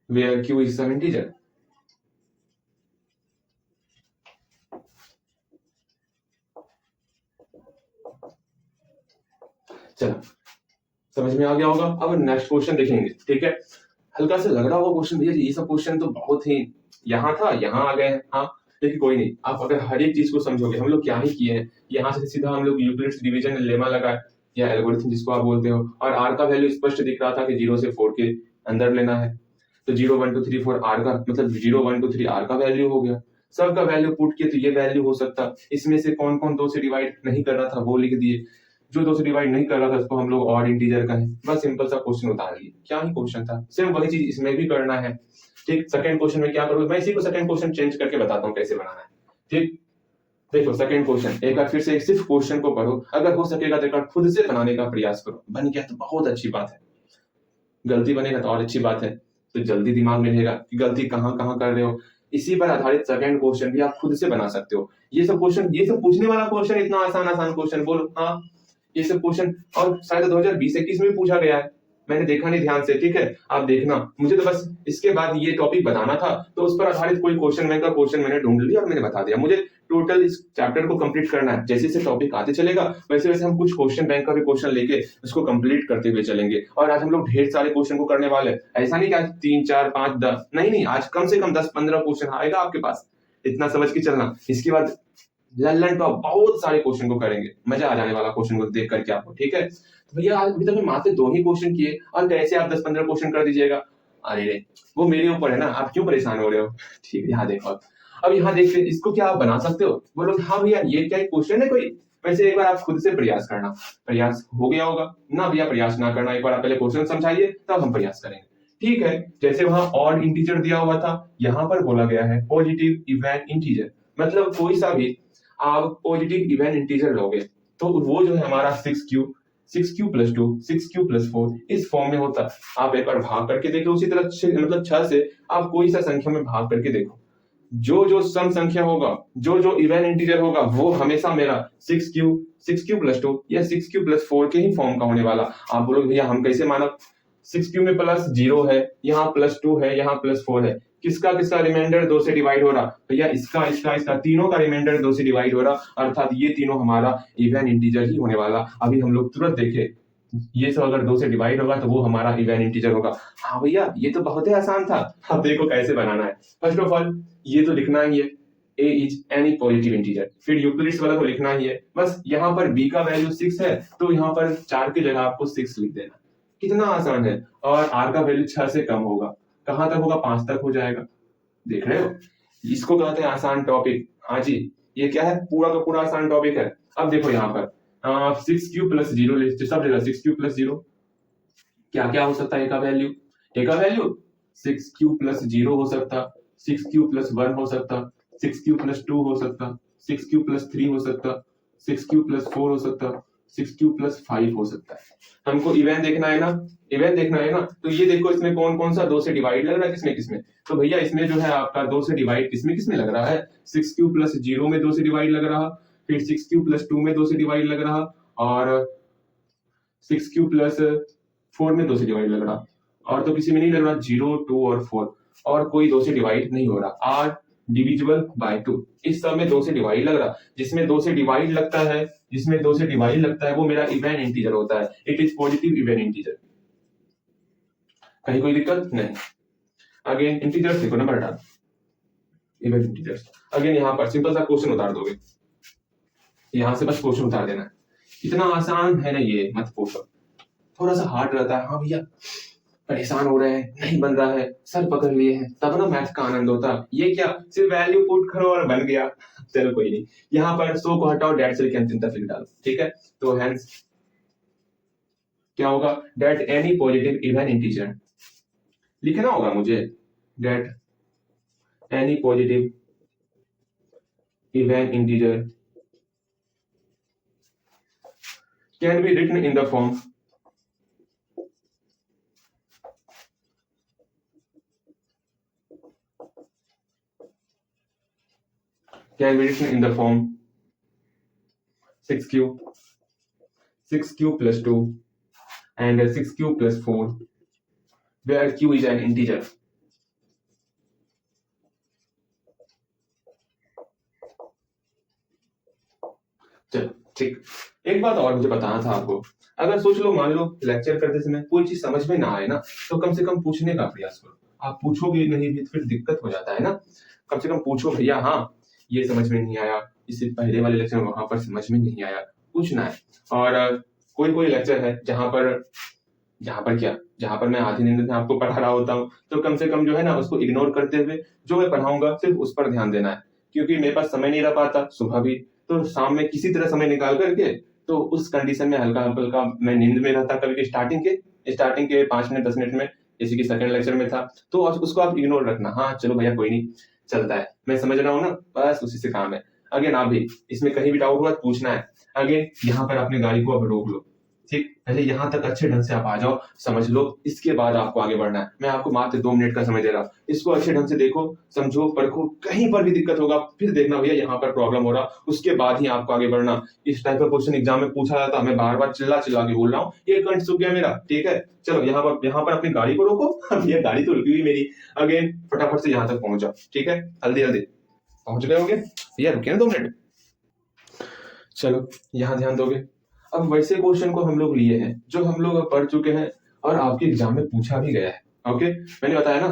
where q is some integer। चलो समझ में आ गया होगा। अब नेक्स्ट क्वेश्चन देखेंगे। ठीक है, हल्का से लग रहा होगा क्वेश्चन भैया जी ये सब क्वेश्चन तो बहुत ही यहाँ था यहाँ आ गए हैं। हाँ लेकिन कोई नहीं, आप अगर हर एक चीज को समझोगे, हम लोग क्या ही किए हैं, यहाँ से सीधा हम लोग यूक्लिड्स डिवीजन लेमा लगाए या एल्गोरिथम जिसको आप बोलते हो, और आर का वैल्यू स्पष्ट दिख रहा था कि 0 से 4 के अंदर लेना है। तो 0 1 2 3 4 आर का मतलब 0 1 2 3 आर का वैल्यू हो गया। सब का वैल्यू पुट किए तो ये वैल्यू हो सकता। इसमें से कौन कौन 2 से डिवाइड नहीं कर रहा था वो लिख दिए, जो 2 से डिवाइड नहीं कर रहा था उसको हम लोग ऑड इंटीजर कहें। बस सिंपल सा क्वेश्चन उतार लिए, क्या ही क्वेश्चन था। सिर्फ वही चीज इसमें भी करना है। ठीक, सेकंड क्वेश्चन में क्या करोगे, मैं इसी को सेकंड क्वेश्चन चेंज करके बताता हूँ कैसे बनाना है। ठीक, देखो सेकंड क्वेश्चन एक बार फिर से सिर्फ क्वेश्चन को पढ़ो, अगर हो सकेगा तो एक बार खुद से बनाने का प्रयास करो। बन गया तो बहुत अच्छी बात है, गलती बनेगा तो और अच्छी बात है, तो जल्दी दिमाग में रहेगा कि गलती कहाँ कहाँ कर रहे हो। इसी पर आधारित सेकंड क्वेश्चन भी आप खुद से बना सकते हो। ये सब क्वेश्चन, ये सब पूछने वाला क्वेश्चन इतना आसान क्वेश्चन बोलो। हाँ ये सब क्वेश्चन और शायद 2020-21 में भी पूछा गया है, मैंने देखा नहीं ध्यान से। ठीक है, आप देखना, मुझे तो बस इसके बाद ये टॉपिक बताना था, तो उस पर आधारित कोई क्वेश्चन बैंक का क्वेश्चन मैंने ढूंढ लिया और मैंने बता दिया। मुझे टोटल इस चैप्टर को कंप्लीट करना है। जैसे जैसे टॉपिक आते चलेगा वैसे वैसे हम कुछ क्वेश्चन बैंक का भी क्वेश्चन लेके उसको कंप्लीट करते हुए चलेंगे। और आज हम लोग ढेर सारे क्वेश्चन को करने वाले हैं, ऐसा नहीं कि आज 3 4 5 10 नहीं, आज कम से कम 10-15 क्वेश्चन आएगा आपके पास, इतना समझ के चलना। इसके बाद लल्लन का बहुत सारे क्वेश्चन को करेंगे, मजा आ जाने वाला क्वेश्चन को देख करके आपको। ठीक है, तो भैया आज अभी तक मैं मात्र 2 ही क्वेश्चन किए और कैसे आप 10-15 क्वेश्चन कर दीजिएगा? अरे रे, वो मेरे ऊपर है ना, आप क्यों परेशान हो रहे हो? ठीक है, यहाँ देखो, अब यहाँ देखते हैं इसको क्या आप बना सकते हो। बोलो हाँ भैया ये क्या क्वेश्चन है कोई? वैसे एक बार आप खुद से प्रयास करना, प्रयास हो गया होगा ना भैया? प्रयास ना करना, एक बार आप पहले क्वेश्चन समझाइए तब हम प्रयास करेंगे। ठीक है, जैसे वहां ऑड इंटीजर दिया हुआ था, यहाँ पर बोला गया है पॉजिटिव इवन इंटीजर, मतलब कोई सा भी आप पॉजिटिव इवन इंटीजर लोगे तो वो जो है हमारा 6q + 2 6q + 4 इस फॉर्म में होता है। आप एक बार भाग करके देखो, उसी तरह मतलब 6 से आप कोई सा संख्या में भाग करके देखो, जो जो सम संख्या होगा, जो जो इवन इंटीजर होगा, वो हमेशा मेरा 6q प्लस 2 या 6q प्लस 4 के ही फॉर्म का होने वाला। आप बोलोगे भैया हम कैसे माना, 6q में प्लस 0 है, यहाँ प्लस 2 है, यहाँ प्लस 4 है, किसका किसका रिमाइंडर 2 से डिवाइड हो रहा भैया, इसका इसका इसका तीनों का रिमाइंडर 2 से डिवाइड हो रहा, अर्थात ये तीनों हमारा इवन इंटीजर ही होने वाला। अभी हम लोग तुरंत देखे, ये सब अगर 2 से डिवाइड होगा तो वो हमारा इवन इंटीजर होगा। हाँ भैया ये तो बहुत ही आसान था। अब देखो कैसे बनाना है। फर्स्ट ऑफ ऑल ये तो लिखना ही है, a is any positive integer, फिर यूक्लिड्स वाला तो लिखना ही है। बस यहाँ पर b का वैल्यू 6 है तो यहाँ पर 4 की जगह आपको 6 लिख देना, कितना आसान है। और r का वैल्यू 6 से कम होगा, कहां तक होगा, 5 तक हो जाएगा। देख रहे हो, इसको कहते हैं आसान टॉपिक। हाँ जी, ये क्या है, पूरा का पूरा आसान टॉपिक है। अब देखो यहाँ पर 6q प्लस 0 सब जगह 6q प्लस 0, क्या क्या हो सकता है, ए का वैल्यू 6q प्लस 0 हो सकता, 6q प्लस 1 हो सकता, 6q प्लस 2 हो सकता, 6q प्लस 3 हो सकता, 6q प्लस 4 हो सकता, 6q प्लस 5 हो सकता है। हमको इवन देखना है ना, इवन देखना है ना, तो ये देखो इसमें कौन कौन सा 2 से डिवाइड लग रहा है, किसमें किसमें। तो भैया इसमें जो है आपका 2 से डिवाइड किसमें किसमें लग रहा है, 6q प्लस 0 में 2 से डिवाइड लग रहा, फिर 6q प्लस 2 में 2 से डिवाइड लग रहा, और 6q प्लस 4 में 2 से डिवाइड लग रहा, और तो किसी में नहीं लग रहा, 0, 2 और 4, और कोई 2 से डिवाइड नहीं हो रहा। आर डिविजिबल बाय 2, इस सब में 2 से डिवाइड लग रहा। जिसमें 2 से डिवाइड लगता है, जिसमें 2 से डिवाइड लगता है वो मेरा इवन इंटीजर होता है, it is positive even integer. कहीं कोई दिक्कत नहीं। अगेन इंटीजर्स देखो, नंबर हटा इवन इंटीजर्स। अगेन यहाँ पर सिंपल सा क्वेश्चन उतार दोगे, यहां से बस क्वेश्चन उतार देना है। इतना आसान है ना ये, मत पूछो, थोड़ा सा हार्ड रहता है। हाँ भैया परेशान हो रहे हैं, नहीं बन रहा है, सर पकड़ लिए हैं, तब ना मैथ का आनंद होता। ये क्या, सिर्फ वैल्यू पुट करो और बन गया। चलो कोई नहीं, यहाँ पर सो को हटाओ, डेट से चिंता लिख डालो, ठीक है। तो हेंस क्या होगा, that any positive even integer लिखना होगा मुझे, that any positive even integer can be written in the form can be written in the form 6q plus 2 and 6q plus 4 where q is an integer। चलो ठीक, एक बात और मुझे बताना था आपको। अगर सोच लो, मान लो लेक्चर करते समय कोई चीज समझ में ना आए ना, तो कम से कम पूछने का प्रयास करो। आप पूछोगे नहीं भी तो फिर दिक्कत हो जाता है ना। कम से कम पूछो, भैया हाँ ये समझ में नहीं आया, इससे पहले वाले लेक्चर में वहां पर समझ में नहीं आया, पूछना है। और कोई कोई लेक्चर है जहां पर मैं आधी नींद में आपको पढ़ा रहा होता हूँ, तो कम से कम जो है ना उसको इग्नोर करते हुए जो मैं पढ़ाऊंगा सिर्फ उस पर ध्यान देना है। क्योंकि मेरे पास समय नहीं रह पाता सुबह भी, तो शाम में किसी तरह समय निकाल करके, तो उस कंडीशन में हल्का हल्का मैं नींद में रहता कभी स्टार्टिंग के 5 मिनट 10 मिनट में, जैसे कि सेकंड लेक्चर में था, तो उसको आप इग्नोर रखना। हाँ चलो भैया कोई नहीं, चलता है, मैं समझ रहा हूँ ना, बस उसी से काम है। अगेन आप भी इसमें कहीं भी डाउट हुआ पूछना है। अगेन यहाँ पर अपनी गाड़ी को अब रोक लो, ठीक, पहले यहाँ तक अच्छे ढंग से आप आ जाओ, समझ लो, इसके बाद आपको आगे बढ़ना है। मैं आपको मात्र 2 मिनट का समय दे रहा हूँ, इसको अच्छे ढंग से देखो, समझो, परखो, कहीं पर भी दिक्कत होगा फिर देखना भैया यहाँ पर प्रॉब्लम हो रहा, उसके बाद ही आपको आगे बढ़ना। इस टाइप का क्वेश्चन एग्जाम में पूछा जाता, मैं बार बार चिल्ला चिल्ला के बोल रहा हूँ, ये कंठ सूख गया मेरा, ठीक है। चलो यहाँ पर अपनी गाड़ी को रोको, ये गाड़ी तो रुकी हुई मेरी। अगेन फटाफट से यहाँ तक पहुंच जाओ, ठीक है, जल्दी पहुंच गए होंगे भैया, रुकिए ना 2 मिनट। चलो यहाँ ध्यान दोगे। अब वैसे क्वेश्चन को हम लोग लिए हैं जो हम लोग पढ़ चुके हैं और आपके एग्जाम में पूछा भी गया है। ओके, मैंने बताया ना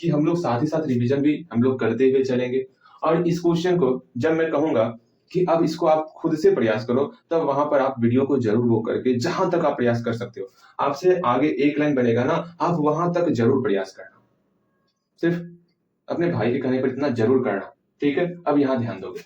कि हम लोग साथ ही साथ रिवीजन भी हम लोग करते हुए चलेंगे। और इस क्वेश्चन को जब मैं कहूंगा कि अब इसको आप खुद से प्रयास करो, तब वहां पर आप वीडियो को जरूर वो करके जहां तक आप प्रयास कर सकते हो, आपसे आगे एक लाइन बनेगा ना, आप वहां तक जरूर प्रयास करना, सिर्फ अपने भाई के कहने पर इतना जरूर करना, ठीक है। अब यहाँ ध्यान दोगे,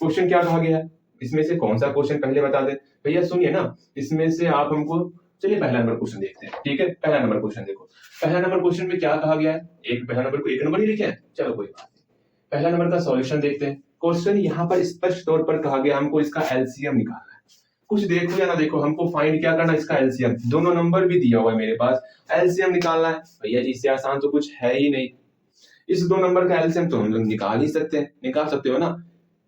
क्वेश्चन क्या कहा गया है, इसमें से कौन सा क्वेश्चन पहले बता दे भैया, सुनिए ना, इसमें से आप हमको, चलिए पहला नंबर क्वेश्चन देखते हैं, ठीक है। पहला नंबर क्वेश्चन देखो, पहला नंबर क्वेश्चन में क्या कहा गया है, पहला नंबर को 1 नंबर ही लिखे हैं, चलो कोई बात नहीं। पहला नंबर का सॉल्यूशन देखते हैं। क्वेश्चन यहाँ पर स्पष्ट तौर पर कहा गया हमको इसका एलसीएम निकालना है। कुछ देखो या ना देखो, हमको फाइंड क्या करना, इसका एलसीएम, दोनों नंबर भी दिया हुआ है मेरे पास, एलसीएम निकालना है। भैया जी इससे आसान तो कुछ है ही नहीं, इस दो नंबर का एलसीएम तो हम लोग निकाल ही सकते हैं, निकाल सकते हो ना।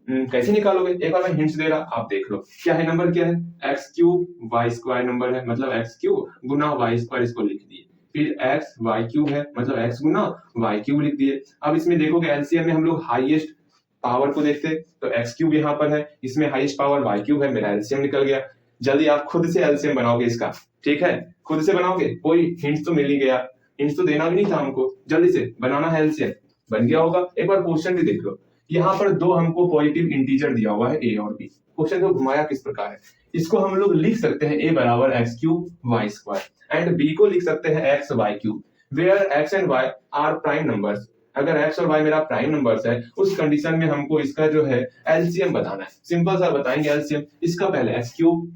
कैसे निकालोगे, एक बार मैं हिंट्स दे रहा, आप देख लो। क्या है नंबर, क्या है, x cube y square number है, मतलब एक्स क्यूब गुना वाई स्क्वायर, इसको लिख दिए। फिर एक्स वाई क्यूब है, मतलब एक्स गुना वाई क्यूब लिख दिए। अब इसमें देखोगे एलसीएम में हम लोग हाईएस्ट पावर को देखते, तो एक्स क्यूब यहाँ पर है, इसमें हाईएस्ट पावर वाई क्यूब है, मेरा एलसीएम निकल गया। जल्दी आप खुद से एलसीएम बनाओगे इसका, ठीक है, खुद से बनाओगे, कोई हिंट्स तो मिल ही गया, हिंट्स तो देना भी नहीं था हमको, जल्दी से बनाना है एलसीएम। बन गया होगा, एक बार क्वेश्चन भी देख लो। यहाँ पर दो हमको पॉजिटिव इंटीजर दिया हुआ है ए और बी। क्वेश्चन को घुमाया किस प्रकार है, इसको हम लोग लिख सकते हैं ए बराबर x cube y square and B को लिख सकते हैं x y cube, where x and y are prime numbers. अगर एक्स और वाई मेरा प्राइम नंबर्स है, उस कंडीशन में हमको इसका जो है एलसीएम बताना है। सिंपल सा बताएंगे एलसीएम, इसका पहले एक्स क्यूब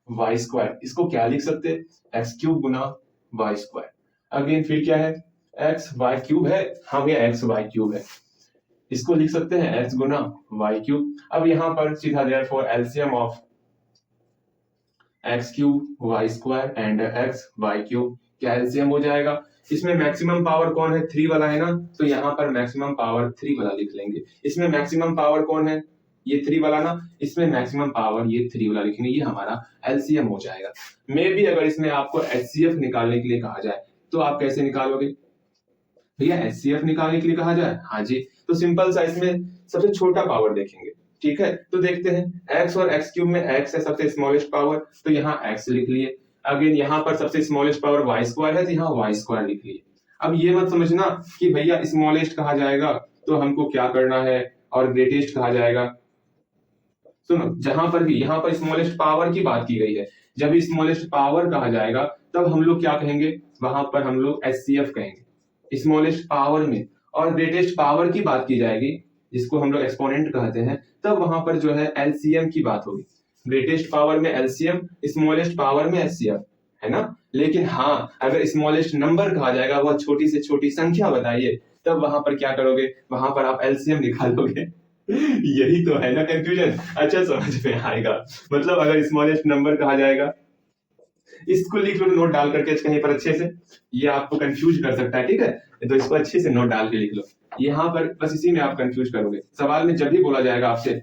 वाई स्क्वायर, इसको क्या लिख सकते हैं, एक्स क्यूब गुना वाई स्क्वायर। अगेन फिर क्या है, एक्स वाई क्यूब है, हाँ भैया एक्स वाई क्यूब है, इसको लिख सकते हैं एक्स गुना वाई क्यूब। अब यहां पर सीधा therefore LCM of x cube y square and x y cube, क्या एलसीएम हो जाएगा। इसमें मैक्सिमम पावर कौन है, 3 वाला है ना, तो यहाँ पर मैक्सिमम पावर 3 वाला लिख लेंगे। इसमें मैक्सिमम पावर कौन है, ये 3 वाला ना, इसमें मैक्सिमम पावर ये 3 वाला लिखेंगे, ये हमारा एलसीएम हो जाएगा। मे भी अगर इसमें आपको एचसीएफ निकालने के लिए कहा जाए तो आप कैसे निकालोगे भैया, एचसीएफ निकालने के लिए कहा जाए, हाँ जी, तो सिंपल सा इसमें सबसे छोटा पावर देखेंगे, ठीक है, तो देखते हैं एक्स और एक्स क्यूब में एक्स है सबसे स्मॉलेस्ट पावर, तो यहाँ एक्स लिख लिए। अगेन यहाँ पर सबसे स्मॉलेस्ट पावर वाई स्क्वायर है, तो यहाँ वाई स्क्वायर लिख लिए। अब ये मत समझना कि भैया स्मॉलेस्ट कहा जाएगा तो हमको क्या करना है और ग्रेटेस्ट कहा जाएगा। सुनो, जहां पर भी यहाँ पर स्मॉलेस्ट पावर की बात की गई है, जब स्मॉलेस्ट पावर कहा जाएगा तब हम लोग क्या कहेंगे, वहां पर हम लोग एचसीएफ कहेंगे स्मॉलेस्ट पावर में। और ग्रेटेस्ट पावर की बात की जाएगी, जिसको हम लोग एक्सपोनेंट कहते हैं, तब वहां पर जो है एलसीएम की बात होगी। ग्रेटेस्ट पावर में एलसीएम, स्मॉलेस्ट पावर में एचसीएफ, है ना। लेकिन हाँ, अगर स्मॉलेस्ट नंबर कहा जाएगा, वह छोटी से छोटी संख्या बताइए, तब वहां पर क्या करोगे, वहां पर आप एलसीएम निकालोगे। यही तो है ना कंफ्यूजन, अच्छा समझ में आएगा। मतलब अगर स्मॉलेस्ट नंबर कहा जाएगा, इसको लिख लो नोट डाल करके कहीं पर अच्छे से, ये आपको कंफ्यूज कर सकता है, ठीक है, तो इसको अच्छे से नोट डाल के लिख लो। यहाँ पर बस इसी में आप कंफ्यूज करोगे। सवाल में जब भी बोला जाएगा आपसे,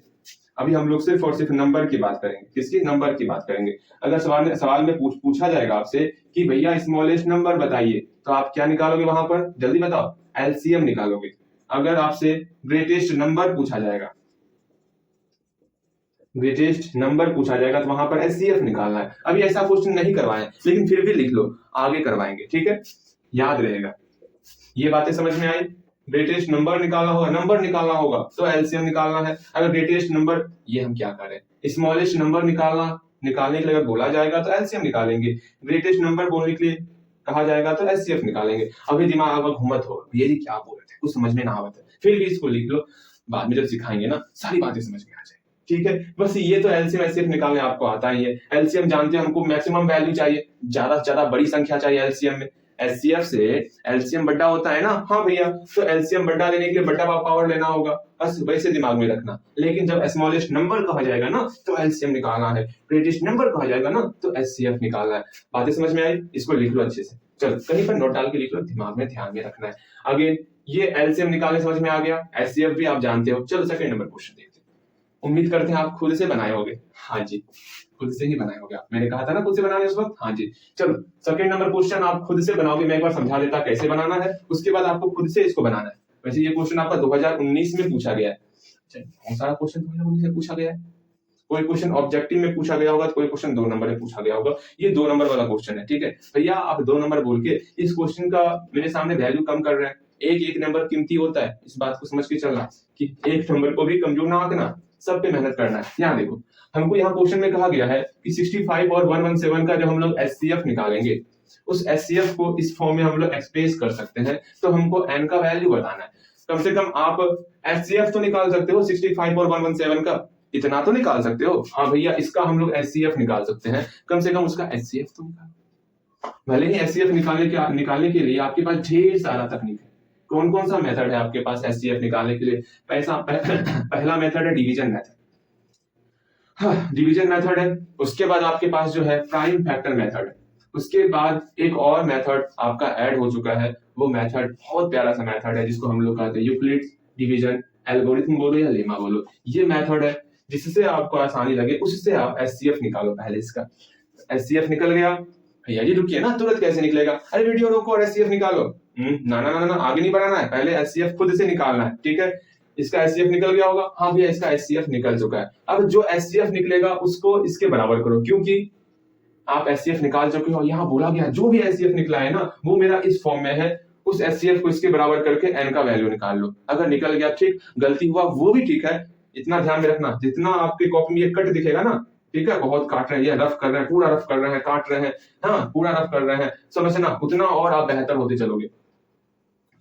अभी हम लोग सिर्फ और सिर्फ नंबर की बात करेंगे, किसकी, नंबर की बात करेंगे। अगर सवाल में पूछा जाएगा आपसे कि भैया स्मॉलेस्ट नंबर बताइए, तो आप क्या निकालोगे वहां पर, जल्दी बताओ, एलसीएम निकालोगे। अगर आपसे ग्रेटेस्ट नंबर पूछा जाएगा, ग्रेटेस्ट नंबर पूछा जाएगा, तो वहां पर एचसीएफ निकालना है। अभी ऐसा क्वेश्चन नहीं करवाएं, लेकिन फिर भी लिख लो, आगे करवाएंगे, ठीक है, याद रहेगा। ये बातें समझ में आई। ग्रेटेस्ट नंबर निकालना होगा, नंबर निकालना होगा तो एलसीएम निकालना है। अगर ग्रेटेस्ट नंबर, ये हम क्या करें, स्मॉलेस्ट नंबर निकालने के लिए अगर बोला जाएगा तो एलसीएम निकालेंगे, ग्रेटेस्ट नंबर बोलने के लिए कहा जाएगा तो एचसीएफ निकालेंगे। अभी दिमाग अगर घूमत हो, ये जी क्या बोल रहे थे, कुछ समझ में ना आवत है, फिर भी इसको लिख लो, बाद में जब सिखाएंगे ना सारी बातें समझ में आ जाएगी, ठीक है। बस ये तो एलसीएम एचसीएफ निकालने आपको आता ही है। एलसीएम जानते हैं, हमको मैक्सिमम वैल्यू चाहिए, ज्यादा से ज्यादा बड़ी संख्या चाहिए एलसीएम में। एचसीएफ से एलसीएम बड़ा होता है ना, हाँ भैया, तो एलसीएम बड़ा लेने के लिए बड़ा पावर लेना होगा, बस वैसे दिमाग में रखना। लेकिन जब स्मॉलेस्ट नंबर कहा जाएगा ना, तो एलसीएम निकालना है, ग्रेटेस्ट नंबर कहा जाएगा ना, तो एचसीएफ निकालना है। बातें समझ में आई, इसको लिख लो अच्छे से, चलो कहीं पर नोट डाल के लिख लो, दिमाग में ध्यान में रखना है। अगेन ये एलसीएम निकालने समझ में आ गया, एचसीएफ भी आप जानते हो। चलो सेकंड नंबर क्वेश्चन देखते हैं, उम्मीद करते हैं आप खुद से बनाए होगे, हाँ जी, खुद से ही बनाए होगे आप, मैंने कहा था ना खुद से बनाने उस वक्त, हाँ जी। चलो सेकंड नंबर क्वेश्चन आप खुद से बनाओगे, मैं एक बार समझा देता कैसे बनाना है, उसके बाद आपको खुद से इसको बनाना है। वैसे ये क्वेश्चन आपका 2019 में पूछा गया है, बहुत सारा क्वेश्चन 2019 में पूछा गया है, कोई क्वेश्चन ऑब्जेक्टिव में पूछा गया होगा, तो कोई क्वेश्चन 2 नंबर में पूछा गया होगा। ये 2 नंबर वाला क्वेश्चन है, ठीक है भैया, आप 2 नंबर बोल के इस क्वेश्चन का मेरे सामने वैल्यू कम कर रहे हैं। एक नंबर कीमती होता है, इस बात को समझ के चलना कि एक नंबर को भी कमजोर ना आंकना, सब पे मेहनत करना है। यहाँ देखो, हमको यहाँ क्वेश्चन में कहा गया है कि 65 और 117 का जब हम लोग एचसीएफ निकालेंगे, उस एचसीएफ को इस फॉर्म में हम लोग एक्सप्रेस कर सकते हैं, तो हमको एन का वैल्यू बताना है। कम से कम आप एचसीएफ तो निकाल सकते हो 65 और 117 का, इतना तो निकाल सकते हो, हाँ भैया, इसका हम लोग एचसीएफ निकाल सकते हैं, कम से कम उसका एचसीएफ तो निकालो। भले ही एचसीएफ निकालने के लिए आपके पास ढेर सारा तकनीक है। कौन कौन सा मेथड है आपके पास एचसीएफ निकालने के लिए? पहला मेथड है डिवीजन मेथड, हाँ डिवीजन मेथड है। उसके बाद आपके पास जो है प्राइम फैक्टर मेथड है, उसके बाद एक और मेथड आपका ऐड हो चुका है, वो मेथड बहुत प्यारा सा मेथड है जिसको हम लोग कहते हैं यूक्लिड्स डिवीजन एल्गोरिथम बोलो या लेमा बोलो। ये मेथड है जिससे आपको आसानी लगे, उससे आप एचसीएफ निकालो। पहले इसका एचसीएफ निकल गया, भैया जी रुकिए ना, तुरंत कैसे निकलेगा, अरे वीडियो रोको और एचसीएफ निकालो। ना ना ना ना, आगे नहीं बढ़ाना है, पहले एचसीएफ खुद से निकालना है, ठीक है। इसका एचसीएफ निकल गया होगा, हाँ भैया इसका एचसीएफ निकल चुका है। अब जो एचसीएफ निकलेगा उसको इसके बराबर करो, क्योंकि आप एचसीएफ निकाल चुके हो। यहाँ बोला गया जो भी एचसीएफ निकला है ना वो मेरा इस फॉर्म में है, उस एचसीएफ को इसके बराबर करके एन का वैल्यू निकाल लो। अगर निकल गया ठीक, गलती हुआ वो भी ठीक है। इतना ध्यान में रखना, जितना आपके कॉपी में ये कट दिखेगा ना, ठीक है, बहुत काट रहे हैं, रफ कर रहे हैं, पूरा रफ कर रहे हैं, काट रहे हैं, हाँ पूरा रफ कर रहे हैं, समझना, उतना और आप बेहतर होते चलोगे।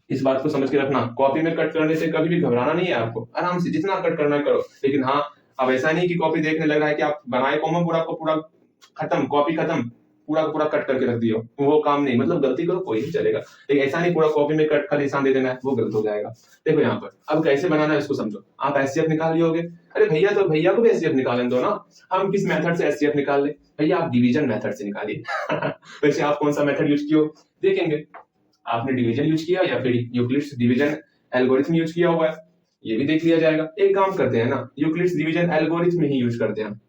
इस बात को समझ के रखना, कॉपी में कट करने से कभी भी घबराना नहीं है आपको, आराम से जितना कट करना है करो। लेकिन हाँ, अब ऐसा नहीं कि कॉपी देखने लग रहा है कि आप बनाए कॉमा पूरा को पूरा खत्म, कॉपी खत्म, पूरा का पूरा कट करके रख दियो, वो काम नहीं। मतलब गलती करो कोई नहीं चलेगा, लेकिन ऐसा नहीं पूरा कॉपी में कट का निशान दे देना है, वो गलत हो जाएगा। देखो यहाँ पर अब कैसे बनाना है इसको समझो। आप एचसीएफ निकाल लियोगे, अरे भैया तो भैया को भी एचसीएफ निकालने दो ना। हम किस मेथड से एचसीएफ निकाल ले, भैया आप डिवीजन मेथड से निकालिए। वैसे आप कौन सा मेथड यूज किया देखेंगे, आपने डिवीजन यूज किया या फिर यूक्लिड्स डिवीजन एल्गोरिथम यूज किया हुआ है, ये भी देख लिया जाएगा। एक काम करते हैं ना, यूक्लिड्स डिवीजन एल्गोरिथम ही यूज करते हैं।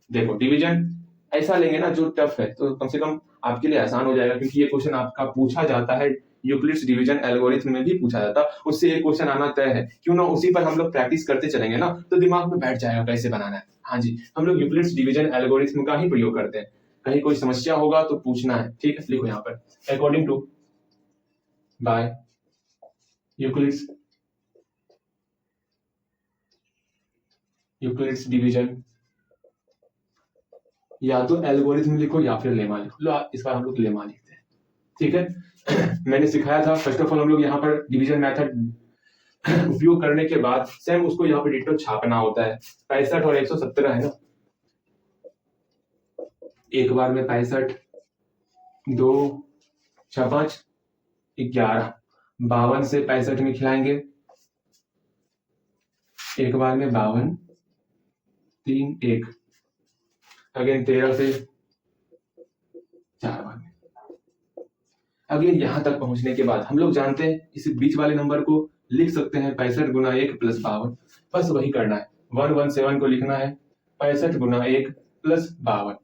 देखो डिवीजन ऐसा लेंगे ना जो टफ है, तो कम से कम आपके लिए आसान हो जाएगा, क्योंकि ये क्वेश्चन आपका पूछा जाता है, यूक्लिड्स डिवीजन एल्गोरिथम में भी पूछा जाता, उससे एक क्वेश्चन आना तय है। क्यों ना उसी पर हम लोग प्रैक्टिस करते चलेंगे ना, तो दिमाग में बैठ जाएगा कैसे बनाना है। हाँ जी, हम लोग यूक्लिड्स डिवीजन एल्गोरिथम का ही प्रयोग करते हैं। कहीं कोई समस्या होगा तो पूछना है, ठीक है। लिखो यहाँ पर according to by Euclid's division, या तो एल्गोरिथम लिखो या फिर लेमा लिखो। लो इस बार हम लोग लेमा लिखते हैं, ठीक है। मैंने सिखाया था फर्स्ट ऑफ ऑल हम लोग यहाँ पर डिवीजन मेथड उपयोग करने के बाद सेम उसको यहाँ पर डिटो छापना होता है। 65 और 117 है ना, एक बार में 65, 2 6 5 11, 52 से 65 में खिलाएंगे, एक बार में 52, 3 1, अगेन 13 से 4 बार में। अगेन यहां तक पहुंचने के बाद हम लोग जानते हैं इस बीच वाले नंबर को लिख सकते हैं 65 गुना 1 प्लस 52, बस वही करना है। 117 को लिखना है 65 गुना 1 प्लस 52।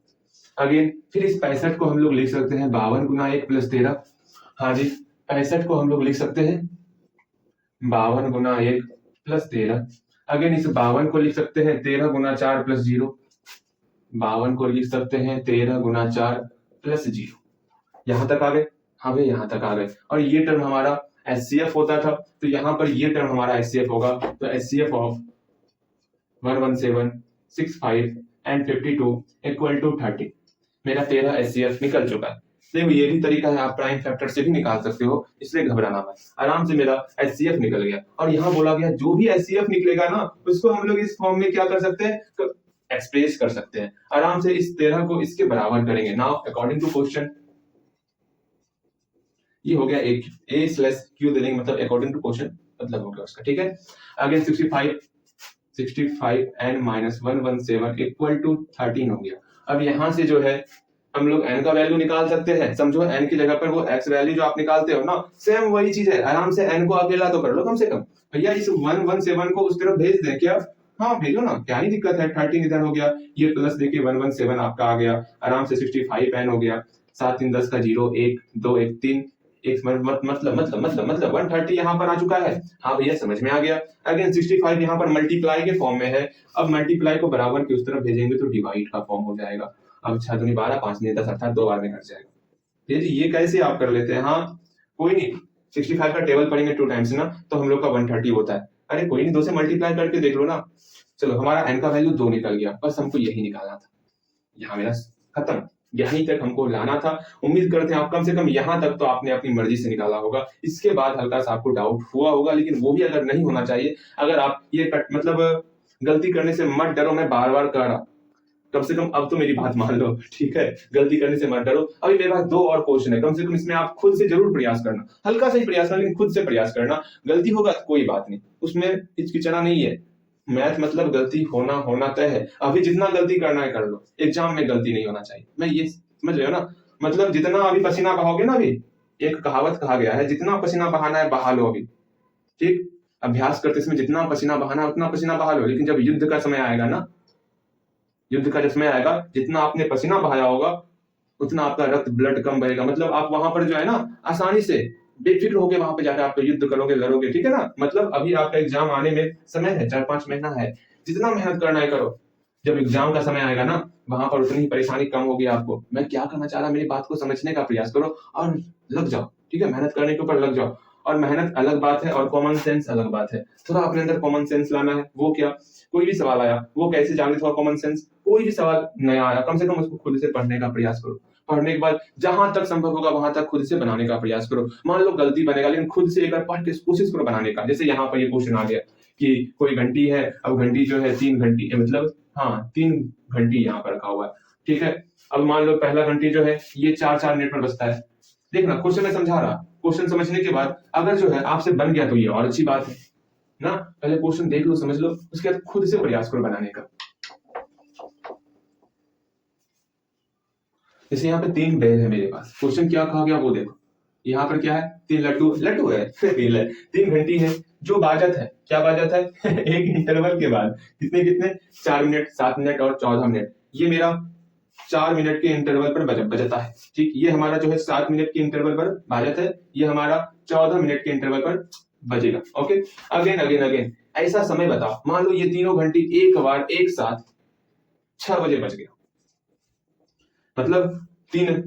अगेन फिर इस 65 को हम लोग लिख सकते हैं 52 गुना 1 प्लस 13। हाँ जी, 65 को हम लोग लिख सकते हैं 52 गुना 1 प्लस 13। अगेन इस 52 को लिख सकते हैं 13 गुना 4 प्लस 0। 52 को लिख सकते हैं 13 गुना 4 प्लस 0। यहां तक आ गए, हाँ भाई यहां तक आ गए। और ये टर्म हमारा एचसीएफ होता था, तो यहाँ पर ये टर्म हमारा एचसीएफ होगा। तो HCF of 117, 65 and 52 equal to 30। मेरा 13 एचसीएफ निकल चुका है। देखो ये भी तरीका है, आप प्राइम फैक्टर से भी निकाल सकते हो, इसलिए घबराना मत। आराम से मेरा एचसीएफ निकल गया। और यहाँ बोला गया जो भी एचसीएफ निकलेगा ना उसको हम लोग इस फॉर्म में क्या कर सकते हैं, एक्सप्रेस कर सकते हैं। आराम से इस 13 को इसके बराबर करेंगे। नाउ अकॉर्डिंग टू क्वेश्चन, ये हो गया a स्लैश क्यू दे देंगे, मतलब अकॉर्डिंग टू क्वेश्चन मतलब हो गया उसका, ठीक है। Again 65 and minus 117 equal to 13 हो गया। अब यहां से जो है हम लोग n का वैल्यू निकाल सकते हैं। समझो n की जगह पर वो x वैल्यू जो आप निकालते हो ना, सेम वही चीज है। आराम से n को अकेला तो कर लो कम से कम। भैया इस 117 को उस तरफ भेज दें क्या, हाँ भेजो ना, क्या ही दिक्कत है। 13 इधर हो गया, ये प्लस देखिए 117 आपका आ गया। आराम से 65 n हो गया, 7 3 10 का 0, 1 2 1 3 एक मतलब 130 यहाँ पर आ चुका है। हाँ भैया समझ में आ गया। अगेन 65 यहाँ पर मल्टीप्लाई के फॉर्म में है। अब मल्टीप्लाई को बराबर की उस तरफ भेजेंगे तो डिवाइड का फॉर्म हो जाएगा। अब 6 दूनी 12, 5 दूनी 10 अर्थात 2 बार में कट जाएगा। ये कैसे आप कर लेते हैं, हाँ कोई नहीं, 65 का टेबल पढ़ेंगे 2 टाइम्स ना, तो हम लोग का 130 होता है। अरे कोई नहीं, 2 से मल्टीप्लाई करके देख लो ना। चलो हमारा n का वैल्यू 2 निकल गया, बस हमको यही निकालना था। यहाँ मेरा खत्म, यहीं तक हमको लाना था। उम्मीद करते हैं आप कम से कम यहाँ तक तो आपने अपनी मर्जी से निकाला होगा। इसके बाद हल्का सा आपको डाउट हुआ होगा, लेकिन वो भी अगर नहीं होना चाहिए। अगर आप ये मतलब गलती करने से मत डरो, मैं बार बार कह रहा, कम से कम अब तो मेरी बात मान लो, ठीक है। गलती करने से मत डरो। अभी मेरे पास 2 और क्वेश्चन है, कम से कम इसमें आप खुद से जरूर प्रयास करना, हल्का सा ही प्रयास करना, लेकिन खुद से प्रयास करना। गलती होगा तो कोई बात नहीं, उसमें हिचकिचाना नहीं है। मैथ मतलब गलती होना तय है। अभी जितना गलती करना है कर लो, एग्जाम में गलती नहीं होना चाहिए। मैं ये समझ रहे हो ना, मतलब जितना अभी पसीना बहाओगे ना, अभी एक कहावत कहा गया है, जितना पसीना बहाना है बहा लो अभी, ठीक। अभ्यास करते समय जितना पसीना बहाना है उतना पसीना बहा लो, लेकिन जब युद्ध का समय आएगा ना, युद्ध का जब समय आएगा, जितना आपने पसीना बहाया होगा उतना आपका रक्त ब्लड कम बहेगा। मतलब आप वहां पर जो है ना आसानी से बेफिक्र होकर वहां पे जाकर आप युद्ध करोगे, लड़ोगे, ठीक है ना। मतलब अभी आपका एग्जाम आने में समय है, 4-5 महीना है, जितना मेहनत करना है करो। जब एग्जाम का समय आएगा ना, वहां पर उतनी ही परेशानी कम होगी आपको। मैं क्या कहना चाह रहा, मेरी बात को समझने का प्रयास करो और लग जाओ, ठीक है। मेहनत करने के ऊपर लग जाओ। और मेहनत अलग बात है और कॉमन सेंस अलग बात है। थोड़ा अपने अंदर कॉमन सेंस लाना है। वो क्या, कोई भी सवाल आया वो कैसे जागृत हुआ कॉमन सेंस, कोई भी सवाल नया आया कम से कम उसको खुद से पढ़ने का प्रयास करो। पढ़ने के बाद जहां तक संभव होगा वहां तक खुद से बनाने का प्रयास करो। मान लो गलती बनेगा, लेकिन खुद से एक बार पढ़ के कोशिश करो बनाने का। जैसे यहाँ पर ये क्वेश्चन आ गया कि कोई घंटी है, अब घंटी जो है 3 घंटी, मतलब हाँ 3 घंटी यहाँ पर रखा हुआ है, ठीक है। अब मान लो पहला घंटी जो है ये 4-4 मिनट पर बजता है। देखना क्वेश्चन में समझा रहा, क्वेश्चन समझने के बाद अगर जो है आपसे बन गया तो ये और अच्छी बात है ना। पहले क्वेश्चन देख लो, समझ लो, उसके बाद खुद से प्रयास करो बनाने का। जैसे यहाँ पे 3 बैल है मेरे पास, क्वेश्चन क्या कहा गया वो देखो। यहाँ पर क्या है, 3 लड्डू, लड्डू है बेल है, 3 घंटी है, जो बाजत है, क्या बाजत है एक इंटरवल के बाद कितने कितने 4 मिनट, 7 मिनट और 14 मिनट। ये मेरा 4 मिनट के इंटरवल पर बजता है, ठीक। ये हमारा जो है 7 मिनट के इंटरवल पर बाजत है, ये हमारा 14 मिनट के इंटरवल पर बजेगा। ओके, अगेन अगेन अगेन ऐसा समय बताओ। मान लो ये तीनों घंटी एक बार एक साथ 6 बजे बज गया, मतलब तीन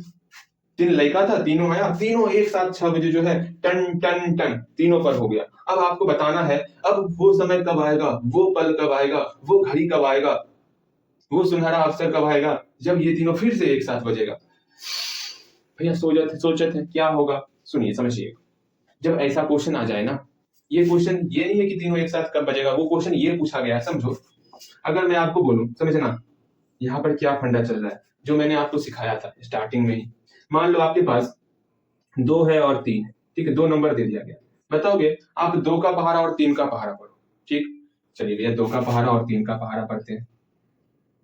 तीन लड़का था, तीनों आया, तीनों एक साथ 6 बजे जो है टन टन टन तीनों पर हो गया। अब आपको बताना है अब वो समय कब आएगा, वो पल कब आएगा, वो घड़ी कब आएगा, वो सुनहरा अवसर कब आएगा जब ये तीनों फिर से एक साथ बजेगा। भैया सोचते थे क्या होगा। सुनिए समझिए, जब ऐसा क्वेश्चन आ जाए ना, ये क्वेश्चन ये नहीं है कि तीनों एक साथ कब बजेगा, वो क्वेश्चन ये पूछा गया है, समझो। अगर मैं आपको बोलूं, समझना यहाँ पर क्या फंडा चल रहा है, जो मैंने आपको सिखाया था स्टार्टिंग में ही। मान लो आपके पास 2 है और 3 है, ठीक है, 2 नंबर दे दिया गया। बताओगे आप 2 का पहाड़ा और 3 का पहाड़ा पढ़ो, ठीक। चलिए भैया 2 का पहाड़ा और 3 का पहाड़ा पढ़ते हैं,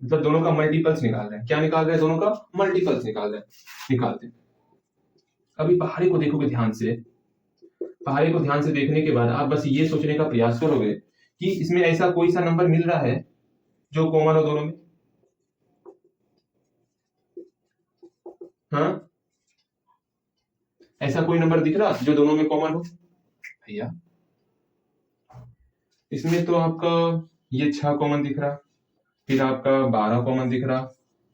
मतलब दोनों का मल्टीपल्स निकाल रहे हैं। क्या निकाल रहे हैं, दोनों का मल्टीपल्स निकाल रहे हैं, निकालते हैं। अभी पहाड़े को देखोगे ध्यान से, पहाड़े को ध्यान से देखने के बाद आप बस ये सोचने का प्रयास करोगे कि इसमें ऐसा कोई सा नंबर मिल रहा है जो कॉमन हो दोनों में। हाँ, ऐसा कोई नंबर दिख रहा जो दोनों में कॉमन हो भैया। इसमें तो आपका ये 6 कॉमन दिख रहा, फिर आपका 12 कॉमन दिख रहा,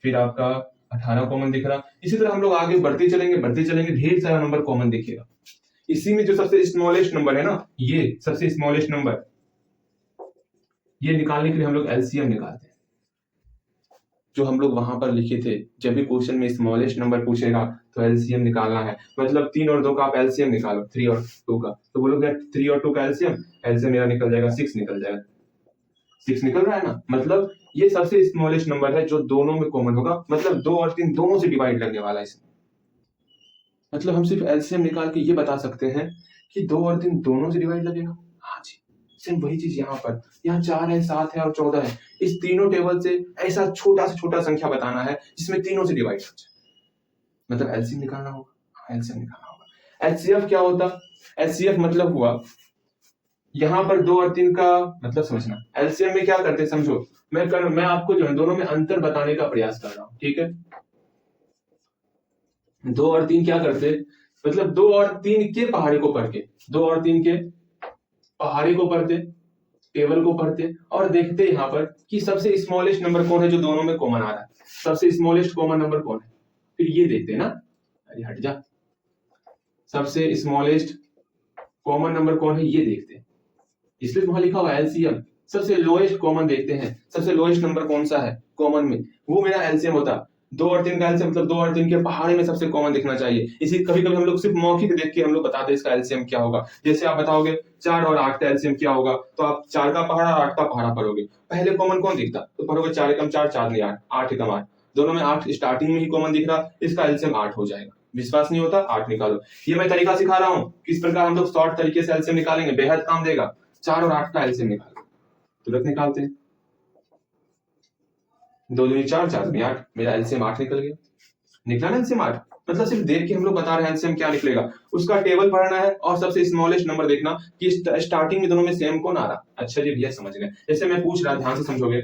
फिर आपका 18 कॉमन दिख रहा। इसी तरह हम लोग आगे बढ़ते चलेंगे, ढेर सारा नंबर कॉमन दिखेगा। इसी में जो सबसे स्मॉलेस्ट नंबर है ना, ये सबसे स्मॉलेस्ट नंबर, ये निकालने के लिए हम लोग एलसीएम निकालते हैं, जो हम लोग वहां पर लिखे थे। जब भी क्वेश्चन में स्मॉलेस्ट नंबर पूछेगा तो एलसीएम निकालना है। मतलब 3 और 2 का आप एलसीएम निकालो, 3 और 2 का, तो बोलोगे 3 और 2 का एलसीएम, एलसीएम मेरा निकल जाएगा 6 निकल जाएगा। 6 निकल रहा है ना, मतलब ये सबसे स्मॉलेस्ट नंबर है जो दोनों में कॉमन होगा। मतलब 2 और 3 दोनों से डिवाइड लगने वाला है इसमें। मतलब हम सिर्फ एलसीएम निकाल के ये बता सकते हैं कि 2 और 3 दोनों से डिवाइड लगेगा। हाँ जी, सेम वही चीज यहाँ पर, यहाँ 4 है, 7 है और 14 है। इस तीनों टेबल से ऐसा छोटा से छोटा संख्या बताना है जिसमें तीनों से डिवाइड हो जाए, मतलब एलसीएम निकालना होगा। एलसीएम निकालना होगा। एचसीएफ क्या होता, एचसीएफ मतलब हुआ यहाँ पर 2 और 3 का मतलब समझना। एलसीएम में क्या करते हैं समझो, मैं आपको जो है दोनों में अंतर बताने का प्रयास कर रहा हूँ, ठीक है। 2 और 3 क्या करते, मतलब 2 और 3 के पहाड़े को पढ़ के, 2 और 3 के पहाड़े को पढ़ते, टेबल को पढ़ते और देखते यहाँ पर कि सबसे स्मॉलेस्ट नंबर कौन है जो दोनों में कॉमन आ रहा है, सबसे स्मॉलेस्ट कॉमन नंबर कौन है। फिर ये देखते ना, अरे हट जा, सबसे स्मॉलेस्ट कॉमन नंबर कौन है ये देखते, इसलिए वहां लिखा हुआ एलसीएम। सबसे लोएस्ट कॉमन देखते हैं, सबसे लोएस्ट नंबर कौन सा है कॉमन में, वो मेरा एलसीएम होता। 2 और 3 का एलसीएम मतलब 2 और 3 के पहाड़े में सबसे कॉमन दिखना चाहिए। इसी कभी कभी हम लोग सिर्फ मौखिक देख के हम लोग बताते इसका एलसीएम क्या होगा। जैसे आप बताओगे 4 और 8 का एलसीएम क्या होगा, तो आप 4 का पहाड़ा और 8 का पहाड़ा पढ़ोगे, पहले कॉमन कौन दिखता, तो पढ़ोगे 4 एकम 4, 4 नहीं 8, 8 एकम 8, दोनों में 8 स्टार्टिंग में ही कॉमन दिख रहा, इसका एलसीएम 8 हो जाएगा। विश्वास नहीं होता 8 निकालो। ये मैं तरीका सिखा रहा हूँ किस प्रकार हम लोग शॉर्ट तरीके से एलसीएम निकालेंगे, बेहद काम देगा। 4 और 8 का एलसीएम निकालो, तुरंत निकालते हैं। 2 दूनी 4, 4 दूनी 8, मेरा एलसीएम 8 निकल गया। निकला ना एलसीएम 8। मतलब सिर्फ देख के हम लोग बता रहे हैं एलसीएम क्या निकलेगा, उसका टेबल पढ़ना है और सबसे स्मॉलेस्ट नंबर देखना कि स्टार्टिंग में दोनों में सेम कौन आ रहा। अच्छा जी भैया समझ गए। जैसे मैं पूछ रहा, ध्यान से समझोगे,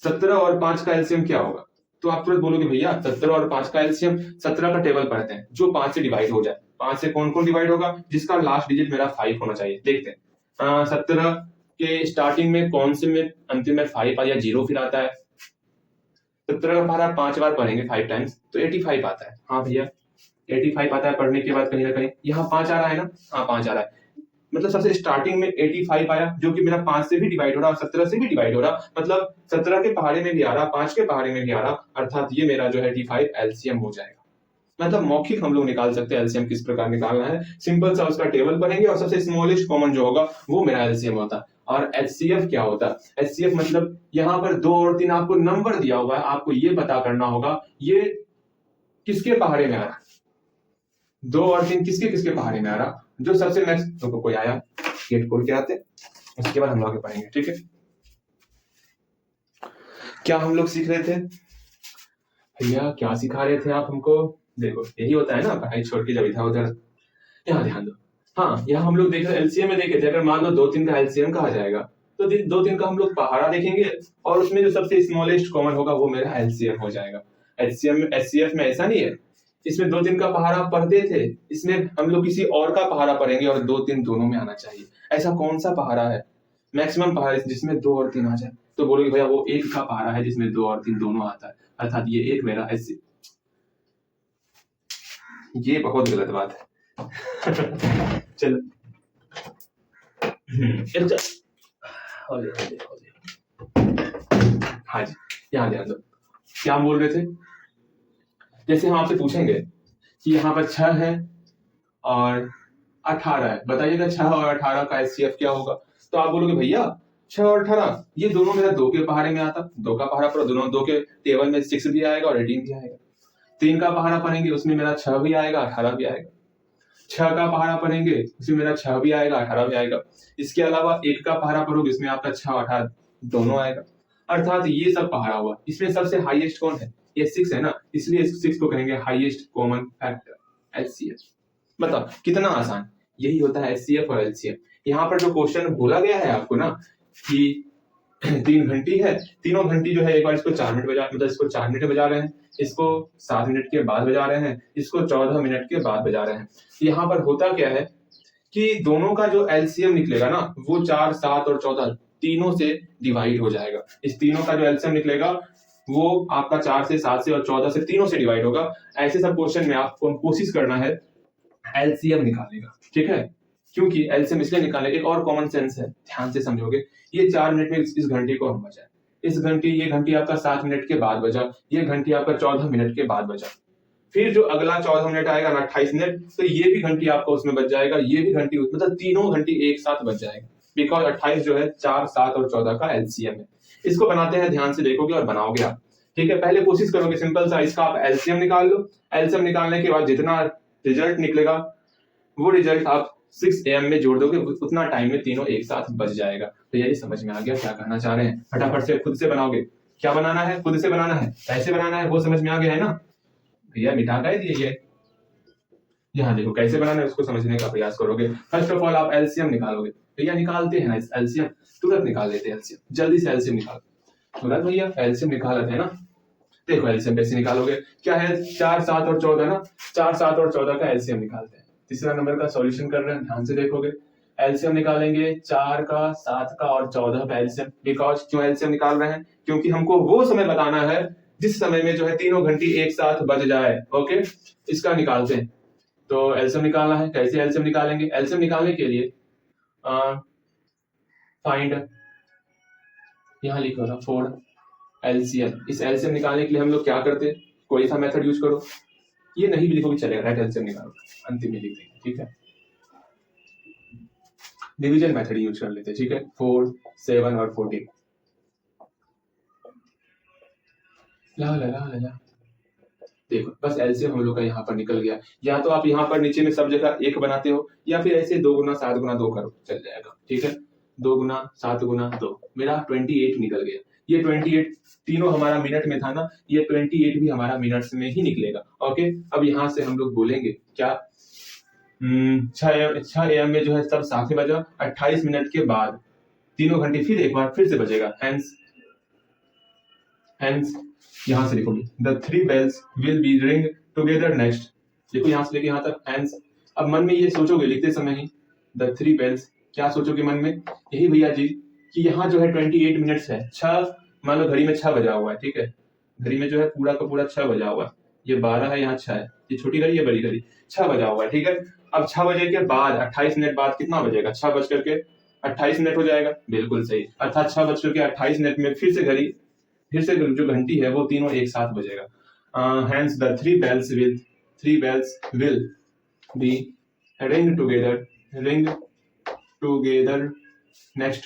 17 और 5 का एलसीएम क्या होगा, तो आप तुरंत बोलोगे भैया 17 और 5 का एलसीएम, 17 का टेबल पढ़ते हैं जो 5 से डिवाइड हो जाए। 5 से कौन कौन डिवाइड होगा, जिसका लास्ट डिजिट मेरा 5 होना चाहिए। देखते हैं 17 के स्टार्टिंग में कौन से में अंतिम में 5 या 0 फिर आता है। 17 का पढ़ा 5 बार पढ़ेंगे 5 टाइम्स तो 85 आता है। हाँ भैया 85 आता है पढ़ने के बाद कहीं ना कहीं यहाँ 5 आ रहा है ना। हाँ 5 आ रहा है, मतलब सबसे स्टार्टिंग में 85 आया जो कि मेरा 5 से भी डिवाइड हो रहा और 17 से भी डिवाइड हो रहा, मतलब 17 के पहाड़े में भी आ रहा, 5 के पहाड़े में भी आ रहा, अर्थात ये मेरा जो है 85 एलसीएम हो जाएगा। मतलब मौखिक हम लोग निकाल सकते हैं एलसीएम किस प्रकार निकालना है, सिंपल सा उसका टेबल पढ़ेंगे और सबसे स्मॉलेस्ट कॉमन जो होगा वो मेरा एलसीएम होता है। और एचसीएफ क्या होता है, एचसीएफ मतलब यहाँ पर 2 और 3 आपको नंबर दिया हुआ है, आपको ये पता करना होगा ये किसके पहाड़े में आ रहा, 2 और 3 किसके किसके पहाड़े में आ रहा। जो सबसे नेक्स्ट तो कोई आया गेट खोल के आते, उसके बाद हम लोग आगे पढ़ेंगे। ठीक है, क्या हम लोग सीख रहे थे भैया, क्या सिखा रहे थे आप हमको। देखो यही होता है ना पढ़ाई छोड़ के जब इधर उधर, यहाँ ध्यान दो। हाँ यहाँ हम लोग देख रहे एलसीएम में देखे थे, अगर मान लो 2-3 का एलसीएम कहा जाएगा तो 2-3 का हम लोग पहाड़ा देखेंगे और उसमें जो सबसे स्मॉलेस्ट कॉमन होगा वो मेरा एलसीएम हो जाएगा। एचसीएम एचसीएफ में ऐसा नहीं है, इसमें 2-3 का पहाड़ा पढ़ते थे, इसमें हम लोग किसी और का पहाड़ा पढ़ेंगे और 2-3 दोनों में आना चाहिए। ऐसा कौन सा पहाड़ा है मैक्सिमम पहाड़ा जिसमें 2 और 3 आ जाए, तो बोलोगे भैया वो 1 का पहाड़ा है जिसमें 2 और 3 दोनों आता है, अर्थात ये 1 मेरा ऐसे। ये बहुत गलत बात है चलो हाँ जी यहाँ ध्यान दो, क्या हम बोल रहे थे। जैसे हम आपसे पूछेंगे कि यहाँ पर 6 है और 18 है, बताइएगा 6 और 18 का एचसीएफ क्या होगा, तो आप बोलोगे भैया 6 और 18 ये दोनों मेरा 2 के पहाड़े में आता, 2 का पहाड़ा पर दोनों 2 के टेबल में 6 भी आएगा और 18 भी आएगा। 3 का पहाड़ा पढ़ेंगे उसमें मेरा 6 भी आएगा 18 भी आएगा। 6 का पहाड़ा पढ़ेंगे उसमें मेरा 6 भी आएगा 18 भी आएगा। इसके अलावा 1 का पहाड़ा पढ़ोगे इसमें आपका 6 और 18 दोनों आएगा, अर्थात ये सब पहाड़ा हुआ। इसमें सबसे हाईएस्ट कौन है, ये 6 है ना, इसलिए 6 को कहेंगे हाईएस्ट कॉमन फैक्टर एचसीएफ। बताओ कितना आसान, यही होता है एचसीएफ और एलसीएफ। यहाँ पर जो क्वेश्चन बोला गया है आपको ना कि 3 घंटी है, तीनों घंटी जो है एक बार इसको 4 मिनट बजा, मतलब इसको 4 मिनट बजा रहे हैं, इसको 7 मिनट के बाद बजा रहे हैं, इसको 14 मिनट के बाद बजा रहे हैं। यहाँ पर होता क्या है कि दोनों का जो एलसीएम निकलेगा ना वो 4, 7 और 14 तीनों से डिवाइड हो जाएगा। इस तीनों का जो एलसीएम निकलेगा वो आपका 4 से 7 से और 14 से तीनों से डिवाइड होगा। ऐसे सब क्वेश्चन में आपको कोशिश करना है एलसीएम निकालने का, ठीक है, क्योंकि एलसीएम इसलिए निकालने एक और कॉमन सेंस है, ध्यान से समझोगे। ये 4 मिनट में इस घंटी को हम बजाए, इस घंटी ये घंटी आपका 7 मिनट के बाद बजा, ये घंटी आपका 14 मिनट के बाद बजा, फिर जो अगला 14 मिनट आएगा ना 28 मिनट, तो ये भी घंटी आपका उसमें बच जाएगा, ये भी घंटी, मतलब तीनों घंटी एक साथ बच जाएगा, बिकॉज 28 जो है 4, 7 और 14 का एलसीएम है। इसको बनाते हैं, ध्यान से देखोगे और बनाओगे आप, ठीक है। पहले कोशिश करोगे सिंपल सा, इसका आप एलसीएम निकाल लो। एलसीएम निकालने के बाद जितना रिजल्ट निकलेगा वो रिजल्ट आप 6 AM में जोड़ दोगे, उतना टाइम में तीनों एक साथ बच जाएगा। तो यही समझ में आ गया क्या कहना चाह रहे हैं। फटाफट से खुद से बनाओगे, क्या बनाना है, खुद से बनाना है, कैसे बनाना है वो समझ में आ गया है ना भैया, मिटा कर दिए। यहाँ देखो कैसे बनाना है उसको समझने का प्रयास करोगे। फर्स्ट ऑफ ऑल आप एलसीएम निकालोगे, भैया निकालते हैं ना एलसीएम, तुरंत निकाल लेते हैं एलसीएम, जल्दी से एलसीएम निकालो तुरंत भैया, एलसीएम निकाल लेते हैं ना। देखो एलसीएम कैसे निकालोगे, क्या है 4, 7 और 14 ना, 4, 7 और 14 का एलसीएम निकालते हैं। तीसरा नंबर का सॉल्यूशन कर रहे हैं, ध्यान से देखोगे। एलसीएम निकालेंगे 4 का, 7 का और 14 का एलसीएम। बिकॉज क्यों एलसीएम निकाल रहे हैं, क्योंकि हमको वो समय बताना है जिस समय में जो है तीनों घंटी एक साथ बज जाए। ओके, इसका निकालते हैं। तो एलसीएम निकालना है, कैसे एलसीएम निकालेंगे। एलसीएम निकालने के लिए फाइंड, यहाँ लिखो ना फॉर एलसीएम। इस एलसीएम निकालने के लिए हम लोग क्या करते हैं, कोई सा मेथड यूज करो, ये नहीं भी लिखो भी चलेगा, राइट एलसीएम निकालो, अंतिम में लिख देंगे, ठीक है। डिवीजन मेथड यूज कर लेते हैं, ठीक है। 4, 7 और 14 ला ला ला ला ला। देखो बस एलसीएम हम लोग का यहाँ पर निकल गया। या तो आप यहाँ पर नीचे में सब जगह 1 बनाते हो, या फिर ऐसे 2 गुना 7 गुना 2 करो, चल जाएगा, ठीक है। 2 गुना 7 गुना 2 मेरा 28 निकल गया। ये 28 तीनों हमारा मिनट में था ना, ये 28 भी हमारा मिनट्स में ही निकलेगा। ओके, अब यहाँ से हम लोग बोलेंगे क्या, 6 AM में जो है सब साथ में बजा, 28 मिनट के बाद तीनों घंटे फिर एक बार फिर से बजेगा। हैंस यहां से लिखोगे the 3 bells will be ring together next. देखो यहां से लेके यहां तक हैंस। अब मन में ये सोचोगे लिखते समय ही द 3 bells, क्या सोचोगे मन में, यही भैया जी कि यहाँ जो है 28 मिनट्स है, 6 मान लो घड़ी में 6 बजा हुआ है, ठीक है, घड़ी में जो है पूरा का पूरा 6 बजा हुआ है, ये 12 है, यहाँ 6 है, ये छोटी घड़ी है बड़ी घड़ी, 6 बजा हुआ है, ठीक है। अब 6 बजे के बाद 28 मिनट बाद कितना बजेगा, 6 बज करके 28 मिनट हो जाएगा, बिल्कुल सही, अर्थात 6 बज करके 28 मिनट में फिर से जो घंटी है वो तीनों एक साथ बजेगा। Hence the 3 bells will be ring together next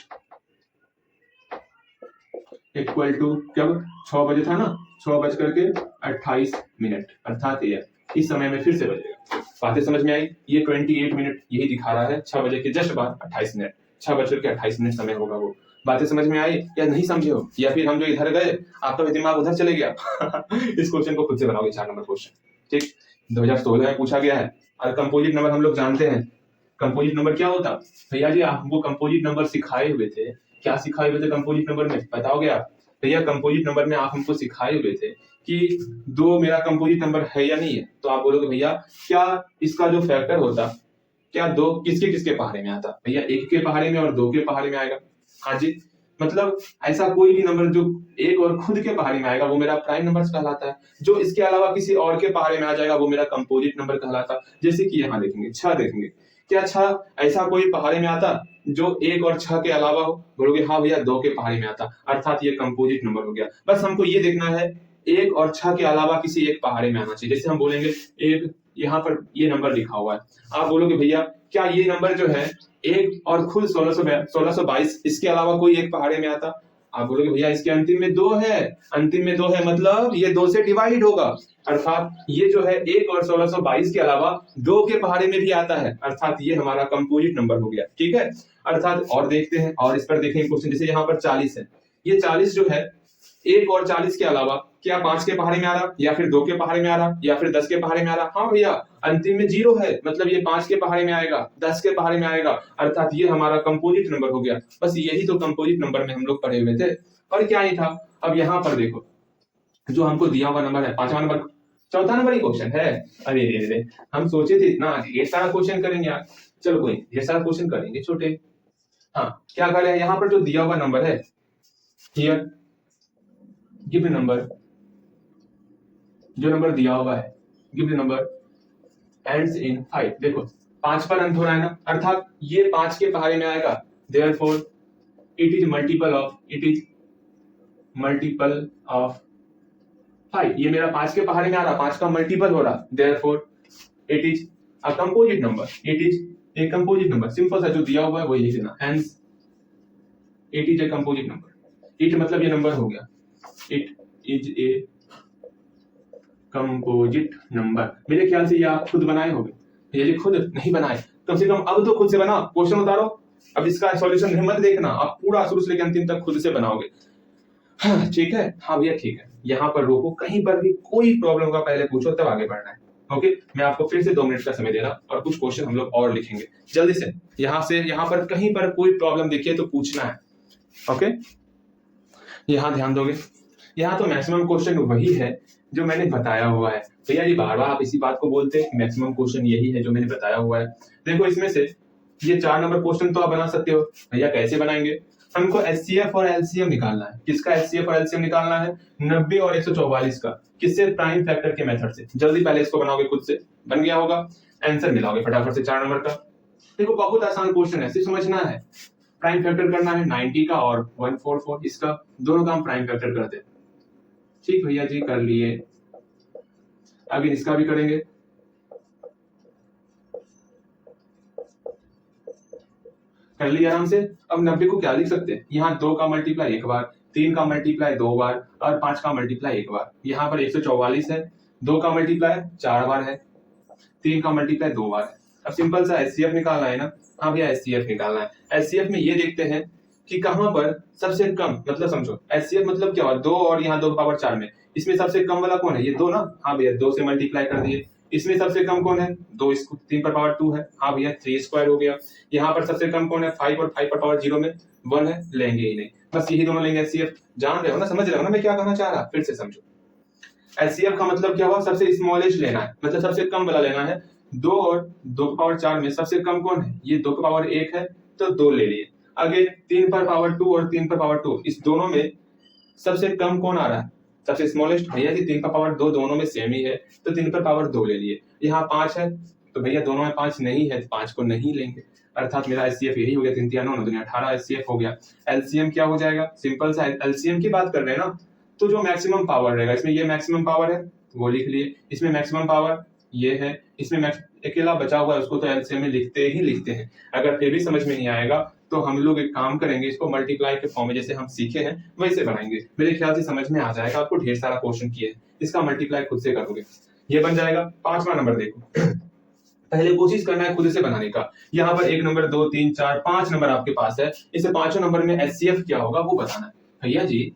equal to, जब 6 बजे था ना, 6 बज करके 28 मिनट, अर्थात ये इस समय में फिर से बजेगा। बातें समझ में आई, ये 28 मिनट यही दिखा रहा है, 6 बजे के जस्ट बाद 28 मिनट, 6 बज करके 28 मिनट समय होगा वो। बातें समझ में आई या नहीं समझे हो, या फिर हम जो इधर गए आपका भी दिमाग उधर चले गया इस क्वेश्चन को खुद से बनाओगे, 4 नंबर क्वेश्चन, ठीक, 2016 में पूछा गया है। और कंपोजिट नंबर हम लोग जानते हैं, कंपोजिट नंबर क्या होता भैया जी, हमको कंपोजिट नंबर सिखाए हुए थे, क्या सिखाए हुए थे कंपोजिट नंबर में, बताओगे आप भैया। कंपोजिट नंबर में आप हमको सिखाए हुए थे कि 2 मेरा कंपोजिट नंबर है या नहीं है, तो आप बोलोगे भैया क्या इसका जो फैक्टर होता, क्या 2 किसके किसके पहाड़े में आता, भैया 1 के पहाड़े में और 2 के पहाड़े में आएगा। हाँ जी, मतलब ऐसा कोई भी नंबर जो 1 और खुद के पहाड़े में आएगा वो मेरा प्राइम नंबर कहलाता है, जो इसके अलावा किसी और के पहाड़े में आ जाएगा वो मेरा कंपोजिट नंबर कहलाता है। जैसे कि यहाँ देखेंगे 6 देखेंगे, क्या 6 ऐसा कोई पहाड़े में आता जो 1 और 6 के अलावा हो, बोलोगे हाँ भैया 2 के पहाड़े में आता, अर्थात ये कंपोजिट नंबर हो गया। बस हमको ये देखना है 1 और 6 के अलावा किसी एक पहाड़े में आना चाहिए। जैसे हम बोलेंगे एक, यहाँ पर ये नंबर लिखा हुआ है, आप बोलोगे भैया क्या ये नंबर जो है 1 और खुद 1622 इसके अलावा कोई एक पहाड़े में आता, आप बोलोगे भैया इसके अंतिम में 2 है, अंतिम में 2 है, मतलब ये 2 से डिवाइड होगा, अर्थात ये जो है 1 और 1622 के अलावा 2 के पहाड़े में भी आता है, अर्थात ये हमारा कंपोजिट नंबर हो गया, ठीक है। अर्थात और देखते हैं, और इस पर देखेंगे क्वेश्चन, जैसे यहाँ पर 40 है, ये 40 जो है 1 और 40 के अलावा क्या 5 के पहाड़े में आ रहा, या फिर 2 के पहाड़े में आ रहा, या फिर 10 के पहाड़े में आ रहा, हाँ भैया अंतिम में 0 है, मतलब ये 5 के पहाड़े में आएगा, 10 के पहाड़े में आएगा, अर्थात ये हमारा कंपोजिट नंबर हो गया। बस यही तो कंपोजिट नंबर में हम लोग पढ़े हुए थे, और क्या ही था। अब यहाँ पर देखो जो हमको दिया हुआ नंबर है 5वां नंबर, 4था नंबर ही क्वेश्चन है, अरे हम सोचे थे इतना ढेर सारा क्वेश्चन करेंगे यार, चलो कोई ढेर सारा क्वेश्चन करेंगे छोटे। हाँ क्या करें, यहाँ पर जो दिया हुआ नंबर है, हियर गिव द नंबर, जो नंबर दिया हुआ है give the number ends in 5, देखो 5 पर अंत हो रहा है ना, अर्थात ये 5 के पहाड़े में आएगा, therefore it is multiple of 5, ये मेरा 5 के पहाड़े में आ रहा, 5 का मल्टीपल हो रहा, therefore it is a composite number, it is a composite number, simple सा जो दिया हुआ है वही लिख देना, hence it is a composite number. It मतलब ये नंबर हो गया, it is a composite number. मेरे ख्याल से ये आप खुद बनाए होंगे, ये खुद नहीं बनाए, कम से कम अब तो खुद से बनाओ, क्वेश्चन उतारो, अब इसका सॉल्यूशन हिम्मत देखना, आप पूरा शुरू से लेकर अंतिम तक खुद से बनाओगे। हाँ ठीक है, हाँ भैया ठीक है, यहाँ पर रोको, कहीं पर भी कोई प्रॉब्लम का पहले पूछो तब आगे बढ़ना है। ओके, मैं आपको फिर से 2 मिनट का समय दे रहा और कुछ क्वेश्चन हम लोग और लिखेंगे जल्दी से, यहाँ पर कहीं पर कोई प्रॉब्लम देखिए तो पूछना है। ओके, यहाँ ध्यान दोगे, यहाँ तो मैक्सिमम क्वेश्चन वही है जो मैंने बताया हुआ है। भैया जी बार बार आप इसी बात को बोलते हैं, मैक्सिमम क्वेश्चन यही है जो मैंने बताया हुआ है। देखो इसमें से ये 4 नंबर क्वेश्चन तो आप बना सकते हो, भैया कैसे बनाएंगे, हमको एचसीएफ और एलसीएम निकालना है। किसका एचसीएफ और एलसीएम निकालना है, 90 और 144 का, किससे, प्राइम फैक्टर के मेथड से। जल्दी पहले इसको बनाओगे, खुद से बन गया होगा, आंसर मिलाओगे फटाफट से 4 नंबर का। देखो बहुत आसान क्वेश्चन है, सिर्फ समझना है, प्राइम फैक्टर करना है 90 का और 144 इसका, दोनों का हम प्राइम फैक्टर करते हैं। ठीक भैया जी कर लिए, आगे इसका भी करेंगे। कर लिया आराम से। अब 90 को क्या लिख सकते हैं, यहाँ 2 का मल्टीप्लाई 1 बार, 3 का मल्टीप्लाई 2 बार और 5 का मल्टीप्लाई 1 बार। यहाँ पर 144 है, 2 का मल्टीप्लाई 4 बार है, 3 का मल्टीप्लाई 2 बार है। अब सिंपल सा एचसीएफ निकालना है ना, हाँ भैया एचसीएफ निकालना है। एचसीएफ में ये देखते हैं कि कहां पर सबसे कम, मतलब समझो एचसीएफ मतलब क्या हुआ, 2 और यहाँ 2 की पावर 4 में इसमें सबसे कम वाला कौन है, ये 2 ना, हाँ भैया 2 से मल्टीप्लाई कर दिए। इसमें सबसे कम कौन है, 2, इसको 3 पर पावर 2 है, हाँ भैया 3 स्क्वायर हो गया। यहाँ पर सबसे कम कौन है, 5 और 5 पर पावर 0 में 1 है, लेंगे ही नहीं, बस यही दोनों लेंगे एचसीएफ। जान रहे हो ना, समझ रहे हो ना मैं क्या कहना चाह रहा, फिर से समझो। एचसीएफ का मतलब क्या हुआ, सबसे स्मॉलेस्ट लेना है, मतलब सबसे कम वाला लेना है। 2 और 2 की पावर 4 में सबसे कम कौन है, ये 2 की पावर 1 है, तो 2 ले लिए। आगे 3 पर पावर 2 और 3 पर पावर 2, इस दोनों में सबसे कम कौन आ रहा है, सबसे स्मॉलेस्ट, भैया जी 3 पर पावर 2 दोनों में सेम ही है, तो 3 पर पावर 2 ले लिए। यहाँ 5 है, तो भैया दोनों में 5 नहीं है, 5 को नहीं लेंगे, अर्थात मेरा एचसीएफ यही हो गया, 3 3 9 दुनिया 18 एचसीएफ हो गया। एलसीएम क्या हो जाएगा, सिंपल सा एलसीएम की बात कर रहे हैं ना, तो जो मैक्सिमम पावर रहेगा, इसमें ये मैक्सिमम पावर है वो लिख लिए, इसमें मैक्सिमम पावर ये है, इसमें अकेला बचा हुआ है उसको तो एलसीएम में लिखते ही लिखते हैं। अगर फिर भी समझ में नहीं आएगा तो हम लोग एक काम करेंगे, इसको मल्टीप्लाई के फॉर्म में जैसे हम सीखे हैं वैसे बनाएंगे, मेरे ख्याल से समझ में आ जाएगा। आपको ढेर सारा क्वेश्चन किए हैं, इसका मल्टीप्लाई खुद से करोगे, ये बन जाएगा। 5वां नंबर देखो, पहले कोशिश करना है खुद से बनाने का। यहाँ पर 1 नंबर 2 3 4 5 नंबर आपके पास है, इसे 5वें नंबर में एचसीएफ क्या होगा वो बताना है। भैया जी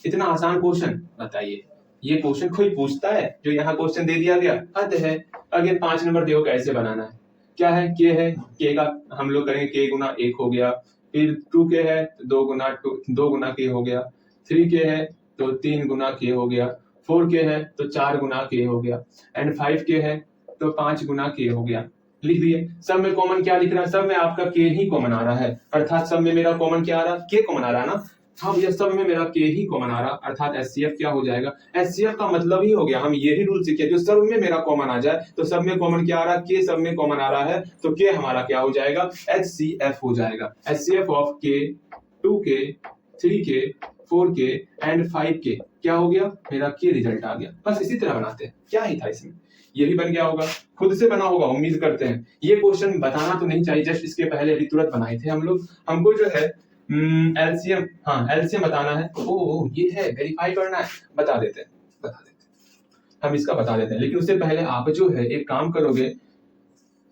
इतना आसान क्वेश्चन बताइए, ये क्वेश्चन कोई पूछता है, जो यहाँ क्वेश्चन दे दिया गया हद है। आगे 5 नंबर देखो कैसे बनाना है, क्या है, के है, के का हम लोग करेंगे के गुना 1 हो गया, फिर 2 के है तो 2 गुना के हो गया, 3 के है तो 3 गुना के हो गया, 4 के है तो 4 गुना के हो गया, एंड 5 के है तो 5 गुना के हो गया। लिख दिए। सब में कॉमन क्या लिख रहा है, सब में आपका के ही कॉमन आ रहा है, अर्थात सब में मेरा कॉमन क्या आ रहा है, के कॉमन आ रहा है ना, हाँ भैया सब में मेरा के ही कॉमन आ रहा, अर्थात एचसीएफ क्या हो जाएगा, एचसीएफ का मतलब ही हो गया, हम ये ही रूल सीखे, जो सब में मेरा कॉमन आ जाए, तो सब में कॉमन क्या आ रहा है, के सब में कॉमन आ रहा है, तो के हमारा क्या हो जाएगा, एचसीएफ हो जाएगा। एचसीएफ ऑफ के, 2k, 3k, 4k and 5k क्या हो गया, मेरा के रिजल्ट आ गया। बस इसी तरह बनाते हैं, क्या ही था इसमें, ये भी बन गया होगा, खुद से बना होगा उम्मीद करते हैं। ये क्वेश्चन बताना तो नहीं चाहिए, जस्ट इसके पहले अभी तुरंत बनाए थे हम लोग। हमको जो है एलसीएम, हाँ एलसीएम बताना है, ओ ये है, वेरीफाई करना है, बता देते हैं हम इसका बता देते हैं। लेकिन उससे पहले आप जो है एक काम करोगे,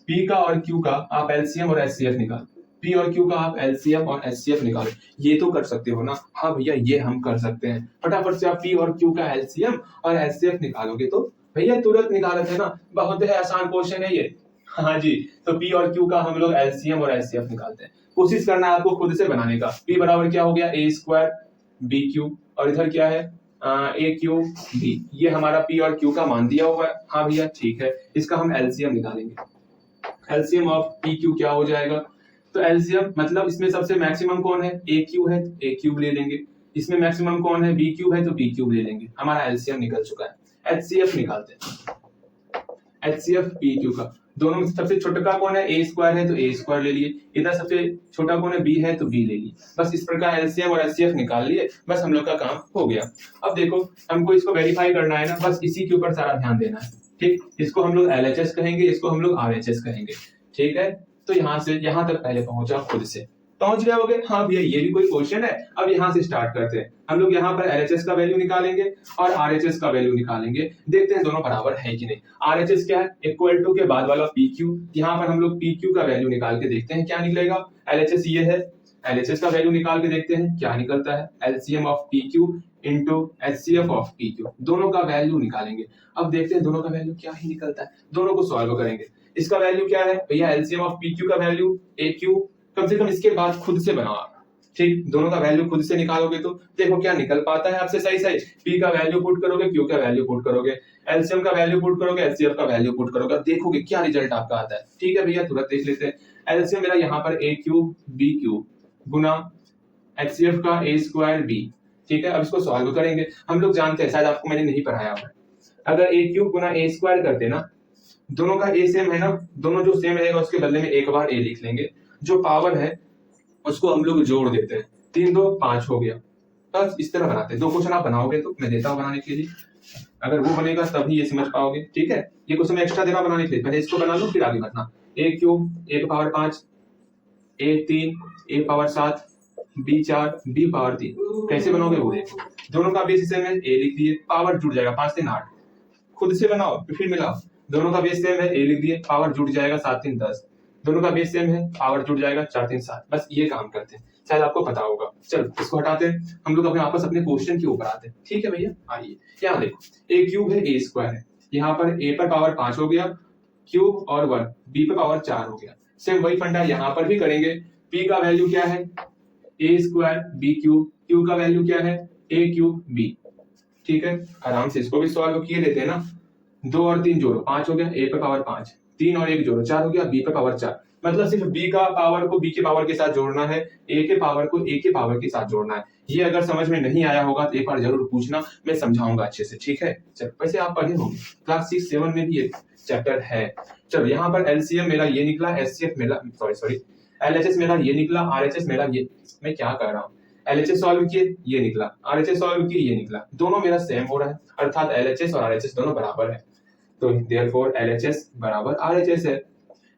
पी का और क्यू का आप एलसीएम और एचसीएफ निकालो, पी और क्यू का आप एलसीएम और एचसीएफ निकालो, ये तो कर सकते हो ना, हाँ भैया ये हम कर सकते हैं। फटाफट से आप पी और क्यू का एलसीएम और एचसीएफ निकालोगे तो भैया तुरंत निकाल लेते हैं ना, बहुत है आसान क्वेश्चन है ये। हाँ जी, तो पी और क्यू का हम लोग एलसीएम और एचसीएफ निकालते हैं। कोशिश करना है आपको खुद से बनाने का। पी बराबर क्या हो गया, ए स्क्वायर बी क्यू, और इधर क्या है ए क्यू बी, ये हमारा पी और क्यू का मान दिया हुआ है। हाँ भैया ठीक है, इसका हम एलसीएम निकालेंगे। एलसीएम ऑफ पी क्यू क्या हो जाएगा, तो एलसीएम मतलब इसमें सबसे मैक्सिमम कौन है, ए क्यू है, ए क्यूब ले लेंगे, इसमें मैक्सिमम कौन है, बी क्यूब है, तो बी क्यूब ले लेंगे। हमारा एलसीएम निकल चुका है। एचसीएफ निकालते हैं, एचसीएफ पी क्यू का, दोनों में सबसे छोटा कौन है, ए स्क्वायर है तो ए स्क्वायर ले लिए, इधर सबसे छोटा कौन है, बी है तो बी ले लिए। बस इस प्रकार एलसीएम और एचसीएफ निकाल लिए, बस हम लोग का काम हो गया। अब देखो हमको इसको वेरीफाई करना है ना, बस इसी के ऊपर सारा ध्यान देना है, ठीक। इसको हम लोग एलएचएस कहेंगे, इसको हम लोग आरएचएस कहेंगे, ठीक है। तो यहाँ से यहाँ तक पहले पहुंचा, खुद से पहुंच गए होगे, हाँ भैया ये भी कोई क्वेश्चन है। अब यहाँ से स्टार्ट करते हैं, हम लोग यहाँ पर एलएचएस का वैल्यू निकालेंगे और आरएचएस का वैल्यू निकालेंगे, देखते हैं दोनों बराबर है कि नहीं। आरएचएस क्या है, इक्वल टू के बाद वाला पीक्यू, यहाँ पर हम लोग पीक्यू का वैल्यू निकाल के देखते हैं क्या निकलेगा। एलएचएस ये है, एलएचएस का वैल्यू निकाल के देखते हैं क्या निकलता है, LCM of PQ into HCF of PQ, दोनों का वैल्यू निकालेंगे। अब देखते हैं दोनों का वैल्यू क्या ही निकलता है, दोनों को सॉल्व करेंगे। इसका वैल्यू क्या है भैया, एलसीएम ऑफ पीक्यू का वैल्यू ए क्यू, कम से कम इसके बाद खुद से बनाओ, ठीक। दोनों का वैल्यू खुद से निकालोगे तो देखो क्या निकल पाता है आपसे सही सही। पी का वैल्यू पुट करोगे, क्यू का वैल्यू पुट करोगे, एलसीएम का वैल्यू पुट करोगे, एचसीएफ का वैल्यू पुट करोगे, देखोगे क्या रिजल्ट आपका आता है। ठीक है भैया तुरंत देख लेते हैं। एलसीएम मेरा यहाँ पर ए क्यूब बी क्यूब गुना एचसीएफ का ए स्क्वायर बी, ठीक है। अब इसको सॉल्व करेंगे। हम लोग जानते हैं, शायद आपको मैंने नहीं पढ़ाया हुआ, अगर ए क्यूब गुना ए स्क्वायर करते ना, दोनों का ए सेम है ना, दोनों जो सेम रहेगा उसके बदले में एक बार ए लिख लेंगे, जो पावर है उसको हम लोग जोड़ देते हैं, 3 2 5 हो गया। बस इस तरह बनाते हैं। 2 क्वेश्चन आप बनाओगे तो मैं देता हूँ बनाने के लिए, अगर वो बनेगा तभी ये समझ पाओगे, ठीक है। ये क्वेश्चन मैं एक्स्ट्रा दे रहा बनाने के लिए, पहले इसको बना लो फिर आगे बढ़ना। ए क्यूब ए पावर 5, ए 3 ए पावर 7, बी 4 बी पावर 3, कैसे बनोगे वो देखो। दोनों का बेस सेम है, ए लिख दिए, पावर जुड़ जाएगा 5 3 8, खुद से बनाओ फिर मिलाओ। दोनों का बेस सेम है, ए लिख दिए, पावर जुड़ जाएगा 7 3 10, दोनों का बेस सेम है, पावर जुड़ जाएगा 4 3 7। बस ये काम करते हैं। शायद आपको पता होगा। चलो इसको हटाते हैं, हम लोग अपने वापस अपने क्वेश्चन के ऊपर आते हैं। ठीक है भैया, आइए यहाँ देखो ए क्यूब है, ए स्क्वायर है, यहाँ पर ए पर पावर 5 हो गया, क्यूब और 1 बी पर पावर 4 हो गया। सेम वही फंडा यहाँ पर भी करेंगे। पी का वैल्यू क्या है, ए स्क्वायर बी क्यूब, क्यू का वैल्यू क्या है, ए क्यूब बी। ठीक है, आराम से इसको भी सॉल्व किए देते हैं ना। 2 और 3 जोड़ो 5 हो गया, ए पे पावर 5, 3 और 1 जोड़ो 4 हो गया, बी पे पावर 4। मतलब सिर्फ बी का पावर को बी के पावर के साथ जोड़ना है, ए के पावर को ए के पावर के साथ जोड़ना है। ये अगर समझ में नहीं आया होगा तो एक बार जरूर पूछना, मैं समझाऊंगा अच्छे से। ठीक है, चलो वैसे आप पढ़े होंगे, क्लास 6-7 में भी ये चैप्टर है। चलो यहाँ पर एलसीएम मेरा ये निकला, एचसीएफ मेरा सॉरी एलएचएस मेरा ये निकला, आरएचएस मेरा ये, मैं क्या कर रहा हूँ, एलएचएस सॉल्व किए ये निकला, आरएचएस सॉल्व किए ये निकला, दोनों मेरा सेम हो रहा है, अर्थात एलएचएस और आरएचएस दोनों बराबर है। तो देयरफॉर एलएचएस बराबर आरएचएस है,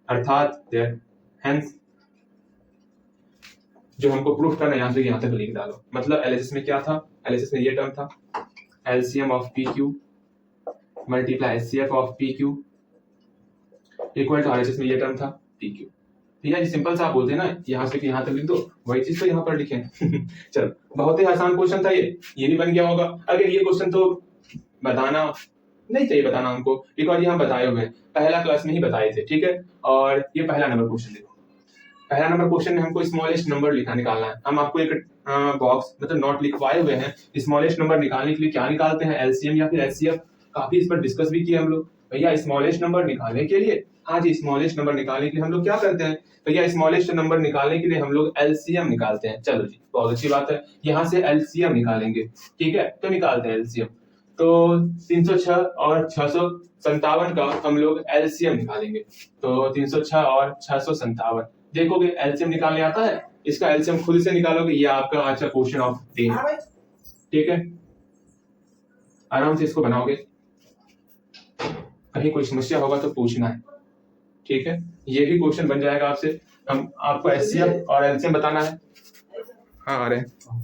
अर्थात हेंस जो हमको प्रूफ करना है यहाँ से यहाँ तक लिख डालो। मतलब एलएचएस में क्या था, एलएचएस में ये टर्म था LCM of P Q multiply HCF of P Q equal to RHS में ये टर्म था पी क्यू। ठीक है, सिंपल सा आप बोलते हैं ना, यहाँ से यहाँ तक लिख दो, वही चीज तो यहाँ पर लिखे। चलो बहुत ही आसान क्वेश्चन था ये भी बन गया होगा। अगर ये क्वेश्चन तो बताना नहीं चाहिए, बताना हमको, बिकॉज ये हम बताए हुए हैं, पहला क्लास में ही बताए थे। ठीक है, और ये पहला नंबर क्वेश्चन देखो, पहला नंबर क्वेश्चन में हमको स्मॉलेस्ट नंबर निकालना है। हम आपको एक बॉक्स मतलब नोट लिखवाए हुए हैं, स्मॉलेस्ट नंबर निकालने के लिए क्या निकालते हैं, एलसीएम या फिर एचसीएफ। काफी इस पर डिस्कस भी किया हम लोग। भैया स्मॉलेस्ट नंबर निकालने के लिए, हाँ जी स्मॉलेस्ट नंबर निकालने के लिए हम लोग क्या करते हैं, भैया स्मॉलेस्ट नंबर निकालने के लिए हम लोग एलसीएम निकालते हैं। चलो जी बहुत अच्छी बात है, यहाँ से एलसीएम निकालेंगे। ठीक है, तो निकालते हैं एलसीएम। तो 306 और 657 का हम लोग एलसीएम निकालेंगे। तो 306 और 657 देखोगे एलसीएम निकालने आता है, इसका एलसीएम खुद से निकालोगे, ये आपका आज का क्वेश्चन ऑफ डे है। ठीक है, आराम से इसको बनाओगे, कहीं कोई समस्या होगा तो पूछना है। ठीक है, ये भी क्वेश्चन बन जाएगा आपसे। हम आपको एचसीएफ और एलसीएम बताना है। हाँ आ रहे हैं।